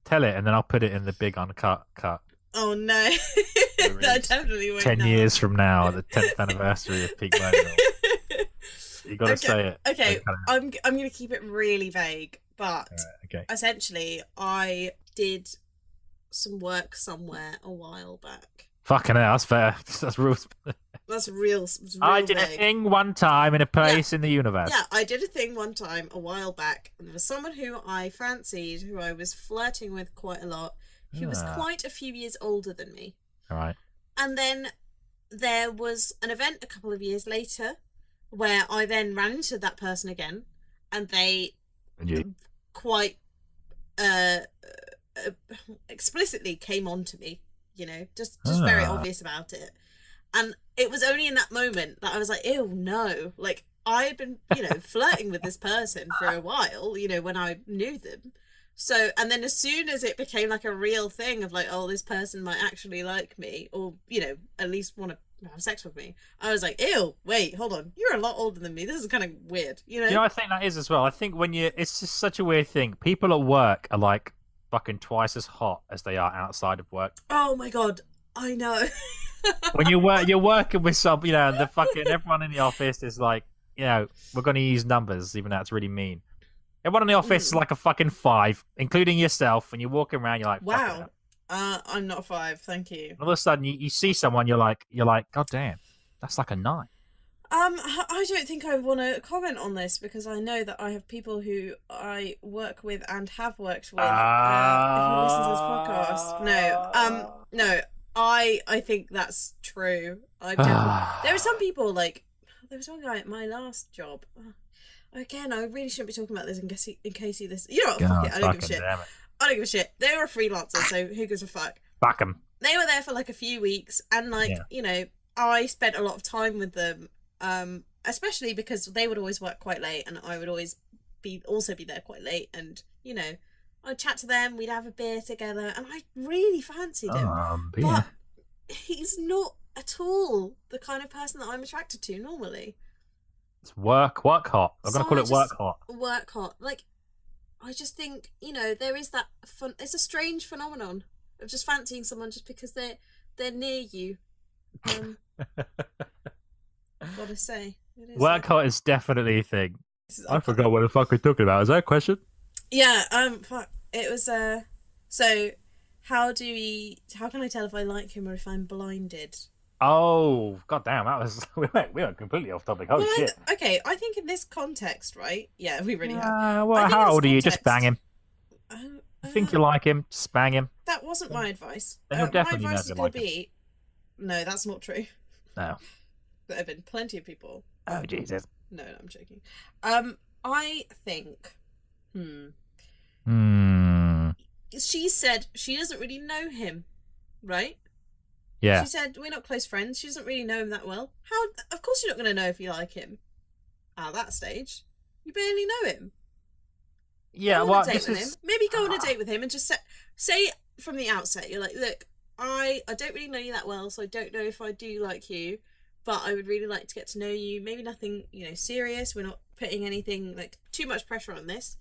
tell it and then I'll put it in the big uncut cut. Oh no. I definitely won't. 10 years from now, the 10th anniversary of Peak Millennial. You gotta say it. Okay, I'm gonna keep it really vague, but essentially I did some work somewhere a while back. Fucking hell, that's fair. That's real. That's real. I did a thing one time in a place in the universe. Yeah, I did a thing one time a while back. And there was someone who I fancied, who I was flirting with quite a lot. He was quite a few years older than me. All right. And then there was an event a couple of years later where I then ran into that person again, and they quite explicitly came on to me. Just very obvious about it. And it was only in that moment that I was like, ew, no. I had been, flirting with this person for a while, when I knew them. So, and then as soon as it became a real thing of oh, this person might actually like me or, at least want to have sex with me, I was like, ew, wait, hold on. You're a lot older than me. This is kind of weird, I think that is as well. I think it's just such a weird thing. People at work are fucking twice as hot as they are outside of work. Oh my God. I know. When you're working with some, the fucking everyone in the office is like, we're going to use numbers, even though it's really mean. Everyone in the office is like a fucking 5, including yourself. And you're walking around, you're like, wow. I'm not a 5, thank you. And all of a sudden, you see someone, you're like, God damn, that's like a 9. I don't think I want to comment on this because I know that I have people who I work with and have worked with who listen to this podcast. No, I think that's true. There were some people there was one guy at my last job. Again, I really shouldn't be talking about this in case he listens. You know what? Fuck it. I don't give a shit. I don't give a shit. They were a freelancer, so who gives a fuck? Fuck them. They were there for like a few weeks, and I spent a lot of time with them. Especially because they would always work quite late, and I would always be there quite late, and I'd chat to them, we'd have a beer together, and I really fancied him. But he's not at all the kind of person that I'm attracted to normally. It's work hot. I'm gonna call it work hot. Work hot. Like, I just think there is that fun. It's a strange phenomenon of just fancying someone just because they're near you. Gotta say, work hot is definitely a thing. I forgot what the fuck we're talking about. Is that a question? Yeah. Fuck. It was. So, how can I tell if I like him or if I'm blinded? Oh, god damn! That was we went completely off topic. Holy shit. Okay, I think in this context, right? Yeah, we really have. Well, how old are you? Just bang him. You think you like him? Just bang him. That wasn't my advice. Then you'll definitely my advice never like him. No, that's not true. No. There have been plenty of people. Oh Jesus. No, I'm joking. I think. She said she doesn't really know him, right? Yeah. She said we're not close friends. She doesn't really know him that well. How? Of course, you're not going to know if you like him. At that stage, you barely know him. Yeah. Well, maybe go on a date with him and just say from the outset, you're like, look, I don't really know you that well, so I don't know if I do like you. But I would really like to get to know you. Maybe nothing, serious. We're not putting anything, too much pressure on this.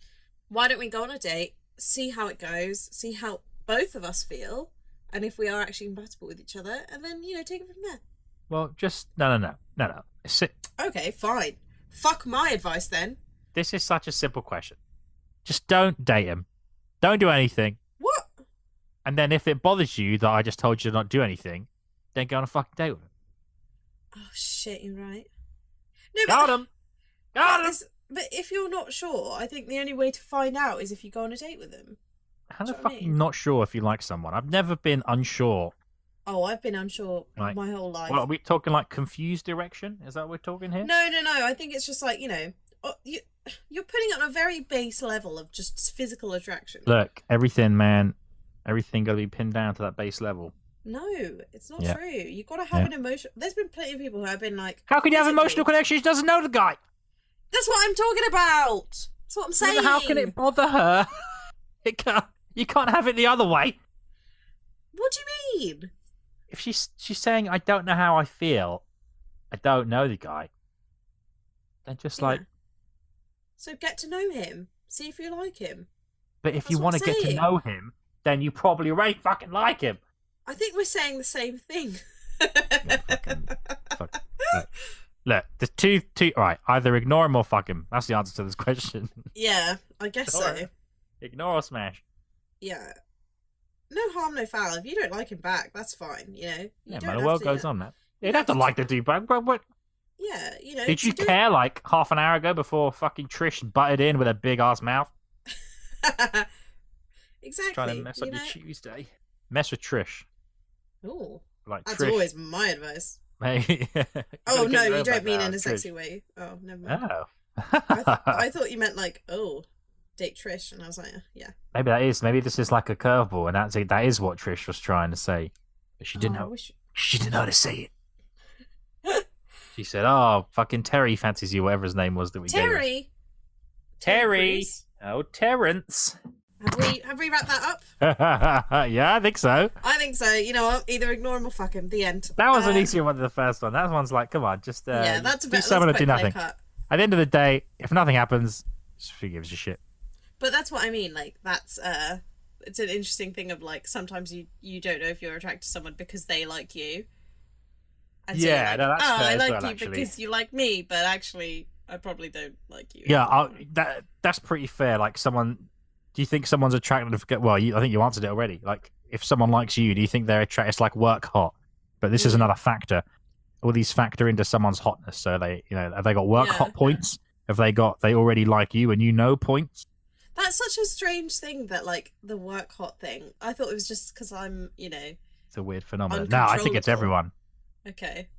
Why don't we go on a date, see how it goes, see how both of us feel, and if we are actually compatible with each other, and then, take it from there. Well, just, no. Okay, fine. Fuck my advice, then. This is such a simple question. Just don't date him. Don't do anything. What? And then if it bothers you that I just told you to not do anything, then go on a fucking date with him. Oh shit, you're right. No, Got him. But if you're not sure, I think the only way to find out is if you go on a date with them. How the fuck are you not sure if you like someone? I've never been unsure. Oh, I've been unsure my whole life. Well, are we talking confused direction? Is that what we're talking here? No. I think it's just you're putting it on a very base level of just physical attraction. Look, everything got to be pinned down to that base level. No, it's not true. You've got to have an emotion. There's been plenty of people who have been like, how can you have emotional connection? She doesn't know the guy. That's what I'm talking about. That's what I'm saying. How can it bother her? You can't have it the other way. What do you mean? If she's saying, I don't know how I feel, I don't know the guy, then just So get to know him. See if you like him. But if you want to get to know him, then you probably already fucking like him. I think we're saying the same thing. Look, there's two. Right, either ignore him or fuck him. That's the answer to this question. Yeah, I guess so. Ignore or smash. Yeah. No harm, no foul. If you don't like him back, that's fine. Yeah, man, the world goes on, man. You don't have to like the dude back, but what? Yeah, Did you care half an hour ago before fucking Trish butted in with a big ass mouth? Exactly. Trying to mess up your Tuesday. Mess with Trish. Oh, that's Trish. Always my advice. Maybe. Oh no, you don't mean in a sexy way. Oh, never mind. Oh. I thought you meant date Trish, and I was like, yeah. Maybe that is. Maybe this is like a curveball, and that is what Trish was trying to say, but she didn't know. She didn't know how to say it. She said, "Oh, fucking Terry fancies you," whatever his name was that we gave her. Terry. Oh, Terrence. Have we wrapped that up? Yeah, I think so. I think so. You know what? Either ignore him or fuck him. The end. That was an easier one than the first one. That one's like, come on, just that's do someone to do nothing. At the end of the day, if nothing happens, who gives a shit? But that's what I mean. That's it's an interesting thing of sometimes you don't know if you're attracted to someone because they like you, and say like, no, that's fair I as like well, you actually. because you like me, but actually I probably don't like you. Yeah, that's pretty fair. Like, do you think someone's attracted? Well, I think you answered it already. Like, if someone likes you, do you think they're attracted? It's like work hot, but this is another factor. All these factor into someone's hotness. So have they got work hot points? Have they already like you and points? That's such a strange thing, that like the work hot thing. I thought it was just because I'm, It's a weird phenomenon. No, I think it's everyone. Okay.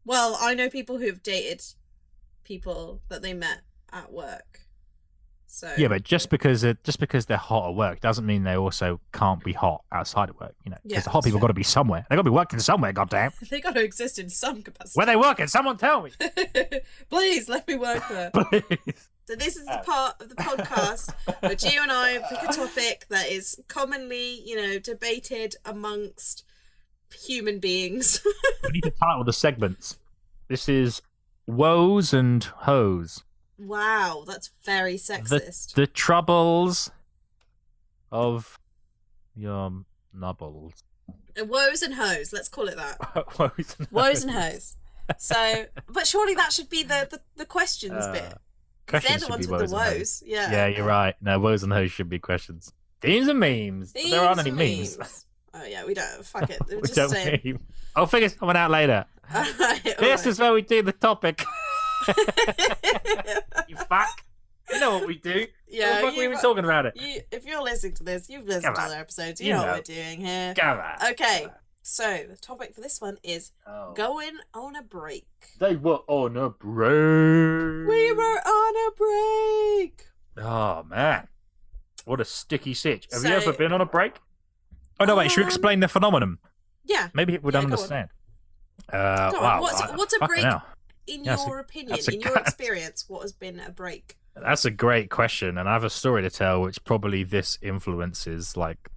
Well, I know people who've dated people that they met at work. So yeah, but just because they're hot at work doesn't mean they also can't be hot outside of work. Because the hot people got to be somewhere. They got to be working somewhere. Goddamn. They got to exist in some capacity. Where they working? Someone tell me. Please let me work there. Please. So this is the part of the podcast where Gio and I pick a topic that is commonly, debated amongst human beings. We need to title the segments. This is Woes and Hoes. Wow, that's very sexist. The troubles of your nubbles. Woes and hoes, let's call it that. Woes and hoes. So, but surely that should be the questions bit. They're the ones with the woes. Yeah, you're right. No, woes and hoes should be questions. Themes and memes. There aren't any memes. Oh yeah, we don't. Fuck it. We don't meme. I'll figure something out later. This is where we do the topic. You fuck. You know what we do. Yeah, what the fuck we even talking about it? If you're listening to this, you've listened to other episodes. You know what we're doing here. Come on. Okay, so the topic for this one is going on a break. They were on a break. We were on a break. Oh man, what a sticky sitch. Have you ever been on a break? Oh no, wait. Should we explain the phenomenon? Yeah. Maybe we don't understand. Wow. What's a break? In your opinion, in your experience, what has been a break? That's a great question, and I have a story to tell, which probably this influences, like,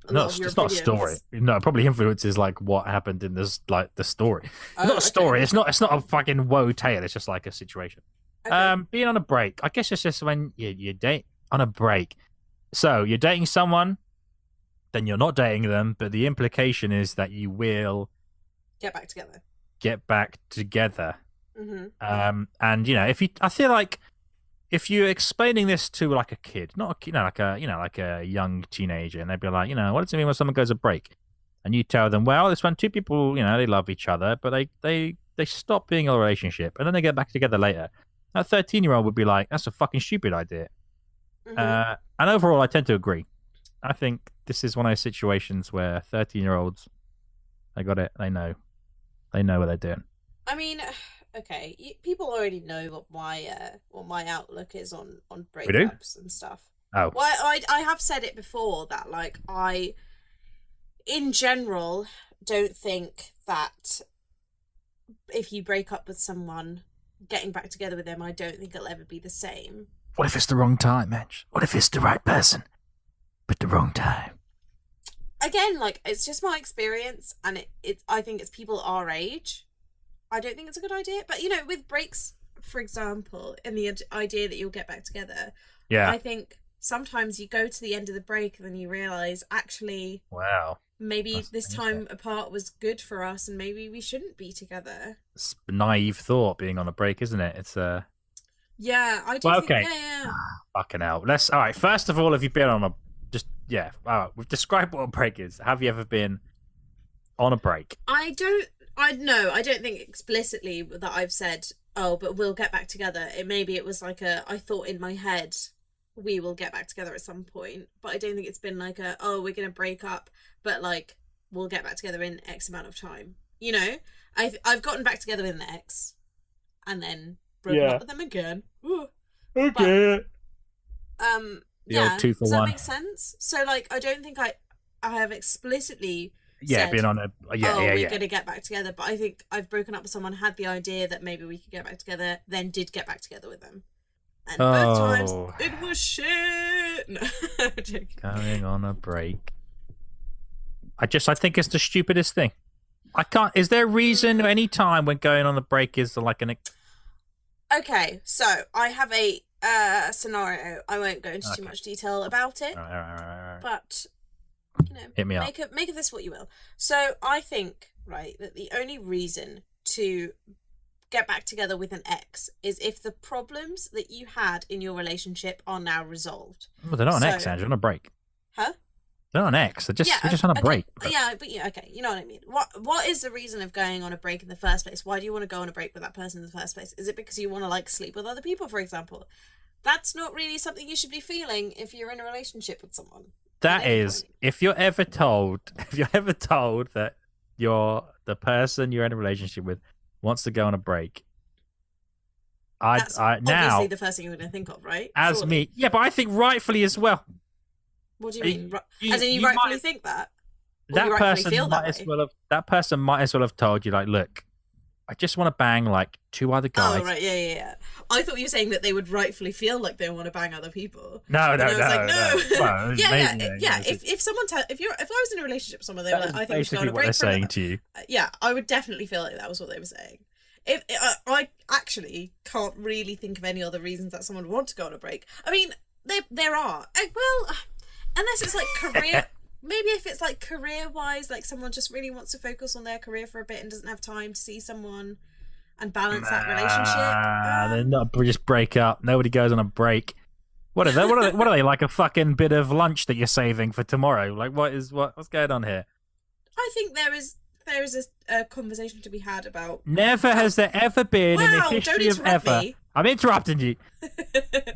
it's not a story. No, it probably influences like what happened in this, like the story. It's not a story. It's not a fucking woe tale. It's just like a situation. Okay. Being on a break, I guess it's just when you date on a break. So you're dating someone, then you're not dating them, but the implication is that you will get back together. Mm-hmm. And I feel like if you're explaining this to like a kid, not like a young teenager, and they'd be like, what does it mean when someone goes a break? And you tell them, well, it's when two people, they love each other, but they stop being a relationship, and then they get back together later. A 13-year-old would be like, that's a fucking stupid idea. Mm-hmm. And overall, I tend to agree. I think this is one of those situations where 13-year-olds, they got it. They know what they're doing. I mean, okay, people already know what my outlook is on breakups and stuff. Oh, well, I have said it before that like I, in general, don't think that if you break up with someone, getting back together with them, I don't think it'll ever be the same. What if it's the wrong time, Anj? What if it's the right person, but the wrong time? Again, like, it's just my experience, and I think it's people our age. I don't think it's a good idea. But, with breaks, for example, and the idea that you'll get back together, I think sometimes you go to the end of the break and then you realise, actually, wow, maybe this time apart was good for us and maybe we shouldn't be together. It's a naive thought being on a break, isn't it? It's Yeah, I do think, yeah. Fucking hell. All right, first of all, have you been on all right, we've described what a break is. Have you ever been on a break? I don't think explicitly that I've said, oh, but we'll get back together. Maybe it was like I thought in my head, we will get back together at some point. But I don't think it's been like we're going to break up, but like, we'll get back together in X amount of time. I've gotten back together with an ex and then broken up with them again. Ooh. Okay. But, old 2 for 1. Does that make sense? So like, I don't think I have explicitly said, been on a we're going to get back together. But I think I've broken up with someone, had the idea that maybe we could get back together, then did get back together with them. And both times, it was shit. No, going on a break. I think it's the stupidest thing. Is there a reason any time when going on a break is like an... Okay, so I have a scenario. I won't go into too much detail about it. Right. But, hit me up. Make of this what you will. So I think right, that the only reason to get back together with an ex is if the problems that you had in your relationship are now resolved. Well, they're not an ex, Ange. They're on a break. Huh? They're not an ex. They're just on a break. But... Yeah, but okay, you know what I mean. What is the reason of going on a break in the first place? Why do you want to go on a break with that person in the first place? Is it because you want to like sleep with other people, for example? That's not really something you should be feeling if you're in a relationship with someone. That is, if you're ever told that the person you're in a relationship with wants to go on a break, That's now obviously the first thing you're going to think of, right? As Surely. Me, yeah, but I think rightfully as well. What do you mean? As in, you rightfully think that? Or that person that person might as well have told you, like, look, I just want to bang like 2 other guys. Oh right, yeah. I thought you were saying that they would rightfully feel like they want to bang other people. No. No. Well, yeah. If someone if I was in a relationship with someone, they were like, I think we should go on a break. What they're saying to you. Yeah, I would definitely feel like that was what they were saying. I actually can't really think of any other reasons that someone would want to go on a break. I mean, there are. Well, unless it's like career. Maybe if it's like career-wise, like someone just really wants to focus on their career for a bit and doesn't have time to see someone and balance that relationship. They're not just break up. Nobody goes on a break. What are they? What are they, like a fucking bit of lunch that you're saving for tomorrow? Like what's going on here? I think there is a conversation to be had about. Never has there ever been in the history of ever. Me. I'm interrupting you.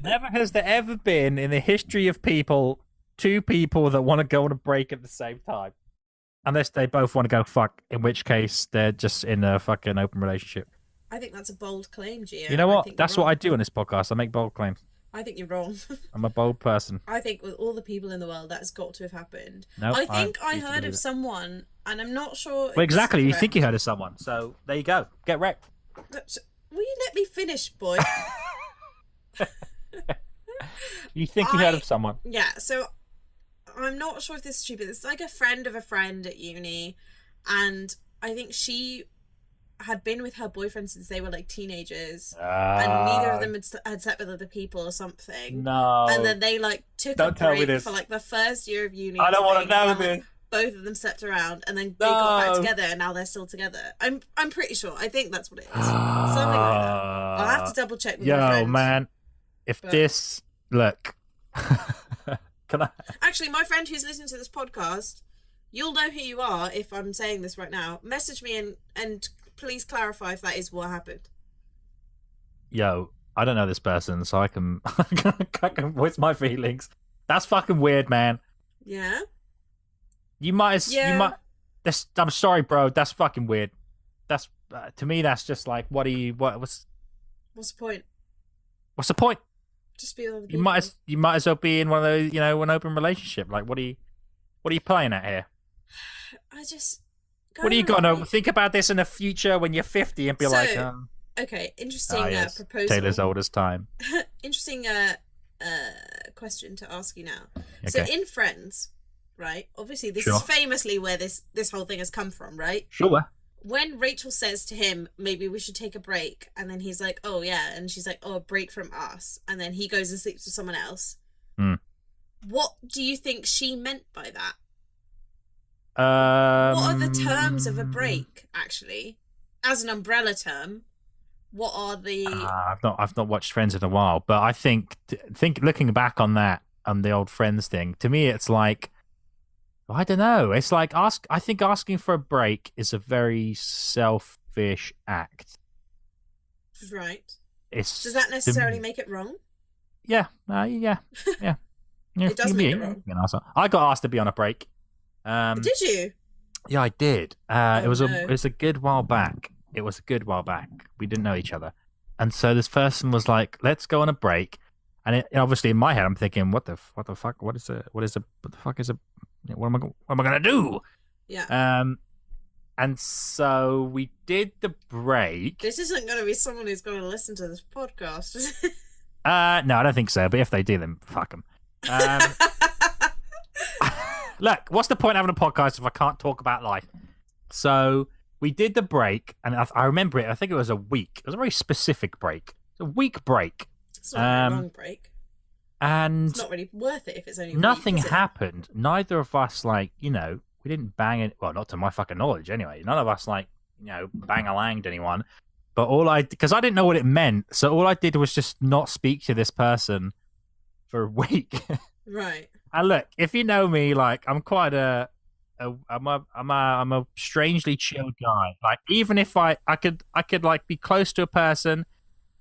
Never has there ever been in the history of people 2 people that want to go on a break at the same time, unless they both want to go fuck, in which case they're just in a fucking open relationship. I think that's a bold claim, Gio. You know what? That's what I do on this podcast. I make bold claims. I think you're wrong. I'm a bold person. I think with all the people in the world, that's got to have happened. No, I think I heard of someone, and I'm not sure. Well, exactly. You think you heard of someone, so there you go. Get wrecked. Will you let me finish, boy? You think you heard of someone? Yeah. So I'm not sure if this is true, but it's like a friend of a friend at uni, and I think she had been with her boyfriend since they were like teenagers, and neither of them had slept with other people or something. No. And then they like took a break for like the first year of uni. I don't want to know this. Both of them slept around, and then they got back together, and now they're still together. I'm pretty sure. I think that's what it is. Something like that. I'll have to double check with my friend. Yo, man, this look. Can I? Actually, my friend who's listening to this podcast, you'll know who you are if I'm saying this right now. Message me and please clarify if that is what happened. Yo, I don't know this person, so I can I can voice my feelings. That's fucking weird, man. Yeah. You might. I'm sorry, bro. That's fucking weird. That's to me. That's just like, what's the point? What's the point? Just be other people. You might as well be in one of those, an open relationship. Like, what are you playing at here? I just. What are you gonna think about this in the future when you're 50 and be like? Okay, interesting proposal. Taylor's oldest time. Interesting question to ask you now. Okay. So in Friends, right? Obviously, this is famously where this whole thing has come from, right? Sure. When Rachel says to him, maybe we should take a break, and then he's like, oh yeah, and she's like, oh, a break from us, and then he goes and sleeps with someone else. What do you think she meant by that? What are the terms of a break, actually? As an umbrella term, what are the... I've not watched Friends in a while, but I think looking back on that, on the old Friends thing, to me it's like, I don't know. It's like I think asking for a break is a very selfish act. Right. Does that necessarily make it wrong? Yeah. Yeah. It does make it wrong. I got asked to be on a break. Did you? Yeah, I did. It was a good while back. We didn't know each other, and so this person was like, "Let's go on a break." And obviously in my head, I'm thinking, "What the fuck? What am I gonna do?" Yeah. And so we did the break. This isn't going to be someone who's going to listen to this podcast. No, I don't think so. But if they do, then fuck them. Look, what's the point of having a podcast if I can't talk about life? So we did the break, and I remember it. I think it was a week. It was a very specific break. It's a week break. It's not a long break. And it's not really worth it if it's only nothing a week, happened. Neither of us, we didn't bang it. Well, not to my fucking knowledge, anyway. None of us bang-a-langed anyone. But because I didn't know what it meant, so all I did was just not speak to this person for a week. Right. And look, if you know me, like I'm quite I'm a strangely chill guy. Like even if I could like be close to a person,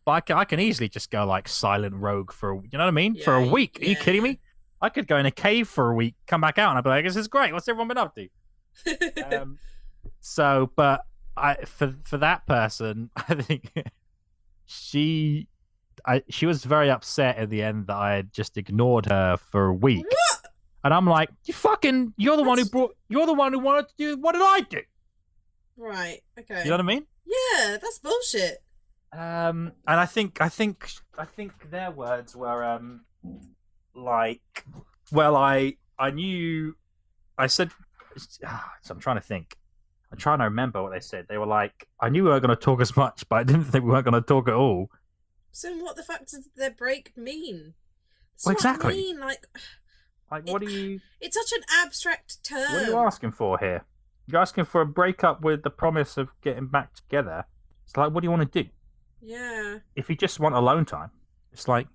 but I can easily just go like silent rogue you know what I mean? For a week. Are you kidding me? I could go in a cave for a week, come back out, and I'd be like, "This is great. What's everyone been up to?" But for that person, I think she was very upset at the end that I had just ignored her for a week. What? And I'm like, you're the one who wanted to do. What did I do? Right. Okay. You know what I mean? Yeah, that's bullshit. And I think their words were like, well, I knew, I said, so I'm trying to think. I'm trying to remember what they said. They were like, I knew we weren't going to talk as much, but I didn't think we weren't going to talk at all. So what the fuck does their break mean? Well, exactly. What I mean. Like what do you... It's such an abstract term. What are you asking for here? You're asking for a breakup with the promise of getting back together. It's like, what do you want to do? Yeah. If you just want alone time, it's like...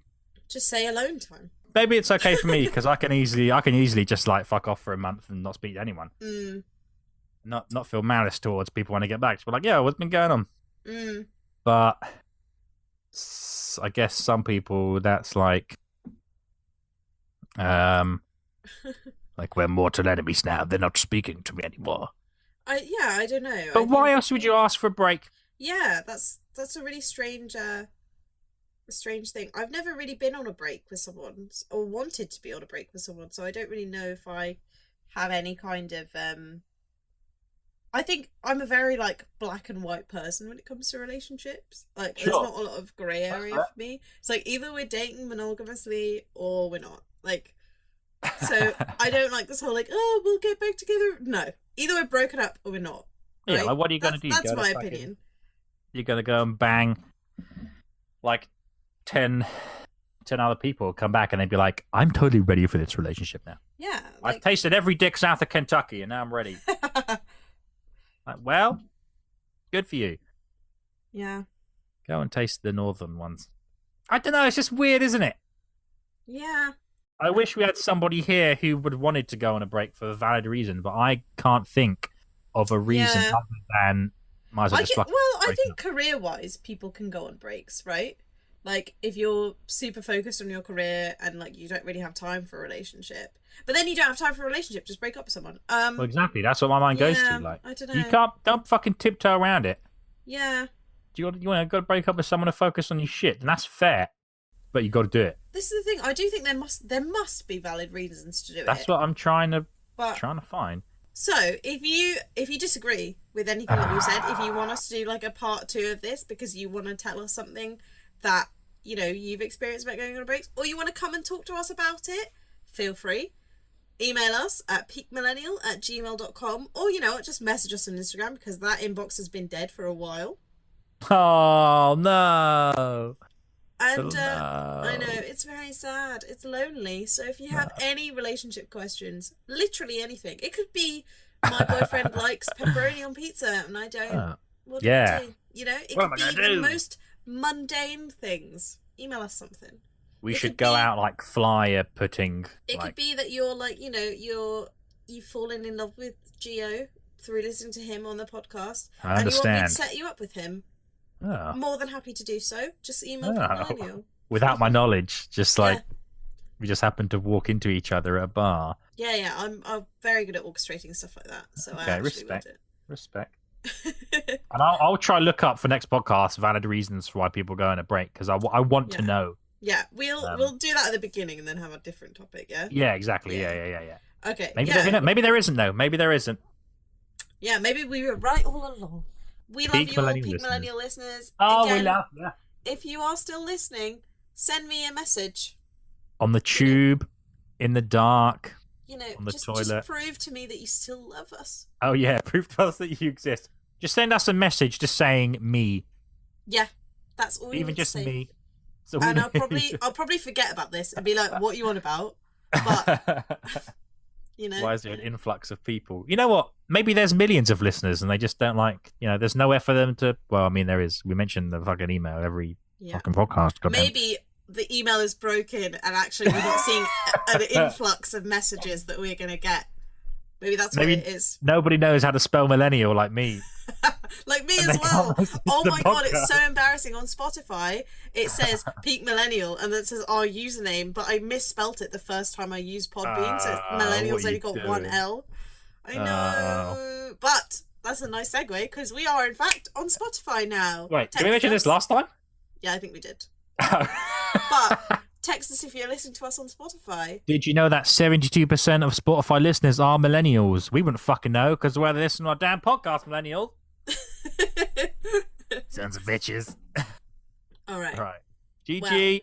Just say alone time. Maybe it's okay for me, because I can easily just like fuck off for a month and not speak to anyone. Not feel malice towards people when they get back. Just be like, yeah, what's been going on? But I guess some people, that's like like we're mortal enemies now. They're not speaking to me anymore. I don't know. But why else would you ask for a break? Yeah, that's a really strange thing. I've never really been on a break with someone or wanted to be on a break with someone, so I don't really know if I have any kind of I think I'm a very like black and white person when it comes to relationships. Like there's not a lot of grey area for me. It's like either we're dating monogamously or we're not. Like, so I don't like this whole like, oh, we'll get back together. No, either we're broken up or we're not. Right? Yeah, like what are you gonna do? That's my opinion. You're gonna go and bang like 10 other people, come back and they'd be like, I'm totally ready for this relationship now. Yeah, I've tasted every dick south of Kentucky and now I'm ready. Like, well, good for you. Yeah. Go and taste the northern ones. I don't know, it's just weird, isn't it? Yeah. I wish we had somebody here who would wanted to go on a break for a valid reason, but I can't think of a reason other than might as well just I think career-wise, people can go on breaks, right? Like, if you're super focused on your career and, like, you don't really have time for a relationship. But then you don't have time for a relationship, just break up with someone. Well, exactly. That's what my mind goes to. Like, I don't know. You don't fucking tiptoe around it. Yeah. You want to go break up with someone to focus on your shit, and that's fair. But you got to do it. This is the thing. I do think there must be valid reasons to do it. That's what I'm trying to find. So, if you disagree with anything that we've said, if you want us to do like a part 2 of this because you want to tell us something that, you know, you've experienced about going on a break, or you want to come and talk to us about it, feel free. Email us at peakmillennial@gmail.com, or, you know, just message us on Instagram because that inbox has been dead for a while. Oh, no. And I know, it's very sad. It's lonely. So if you have any relationship questions, literally anything, it could be my boyfriend likes pepperoni on pizza and I don't. What do I do? You know, it could be the most mundane things. Email us something. We should go out like flyer putting. It could be that you're like, you know, you've fallen in love with Gio through listening to him on the podcast. I understand. And you want me to set you up with him. Oh. More than happy to do so. Just email Millennial. Without my knowledge, just like we just happened to walk into each other at a bar. Yeah. I'm very good at orchestrating stuff like that. So I actually will do it. Respect. And I'll try look up for next podcast valid reasons for why people go on a break because I want to know. Yeah, we'll do that at the beginning and then have a different topic. Yeah. Yeah, exactly. Yeah. Okay. Maybe there isn't though. Maybe there isn't. Yeah, maybe we were right all along. We love you all, Peak Millennial listeners. Oh, again, we love you. If you are still listening, send me a message. On the tube, in the dark, you know, on the toilet. Just prove to me that you still love us. Oh, yeah, prove to us that you exist. Just send us a message just saying me. Yeah, that's all you Even need just to say. me. And I'll probably forget about this and be like, what are you on about? But You know, why is there an influx of people? You know what? Maybe there's millions of listeners and they just don't like. There's nowhere for them to. Well, I mean, there is. We mentioned the fucking email every fucking podcast. Maybe the email is broken and actually we're not seeing an influx of messages that we're gonna get. Maybe that's what it is. Nobody knows how to spell millennial like me. Like me as well. Oh my god, it's so embarrassing. On Spotify, it says Peak Millennial and then it says our username, but I misspelt it the first time I used Podbean, so Millennial's only got one L. I know. But that's a nice segue because we are, in fact, on Spotify now. Wait, did we mention this last time? Yeah, I think we did. But text us if you're listening to us on Spotify. Did you know that 72% of Spotify listeners are millennials? We wouldn't fucking know because we're listening to our damn podcast, millennial. Sons of bitches. All right. GG. Well,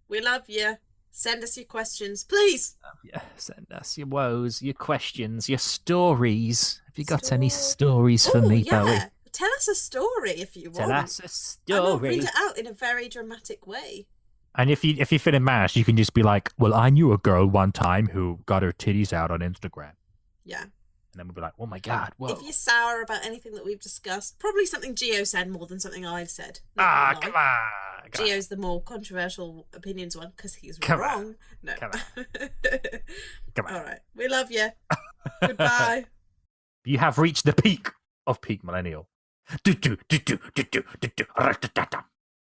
we love you. Send us your questions, please. Send us your woes, your questions, your stories. Have you got any stories for me, Bowie? Tell us a story if you want. Tell us a story. And I'll read it out in a very dramatic way. And if you feel embarrassed, you can just be like, well, I knew a girl one time who got her titties out on Instagram. Yeah. And then we'll be like, oh my God, whoa. If you're sour about anything that we've discussed, probably something Gio said more than something I've said. Come on. Gio's the more controversial opinions one because he's wrong. No. Come on. All right. We love you. Goodbye. You have reached the peak of Peak Millennial.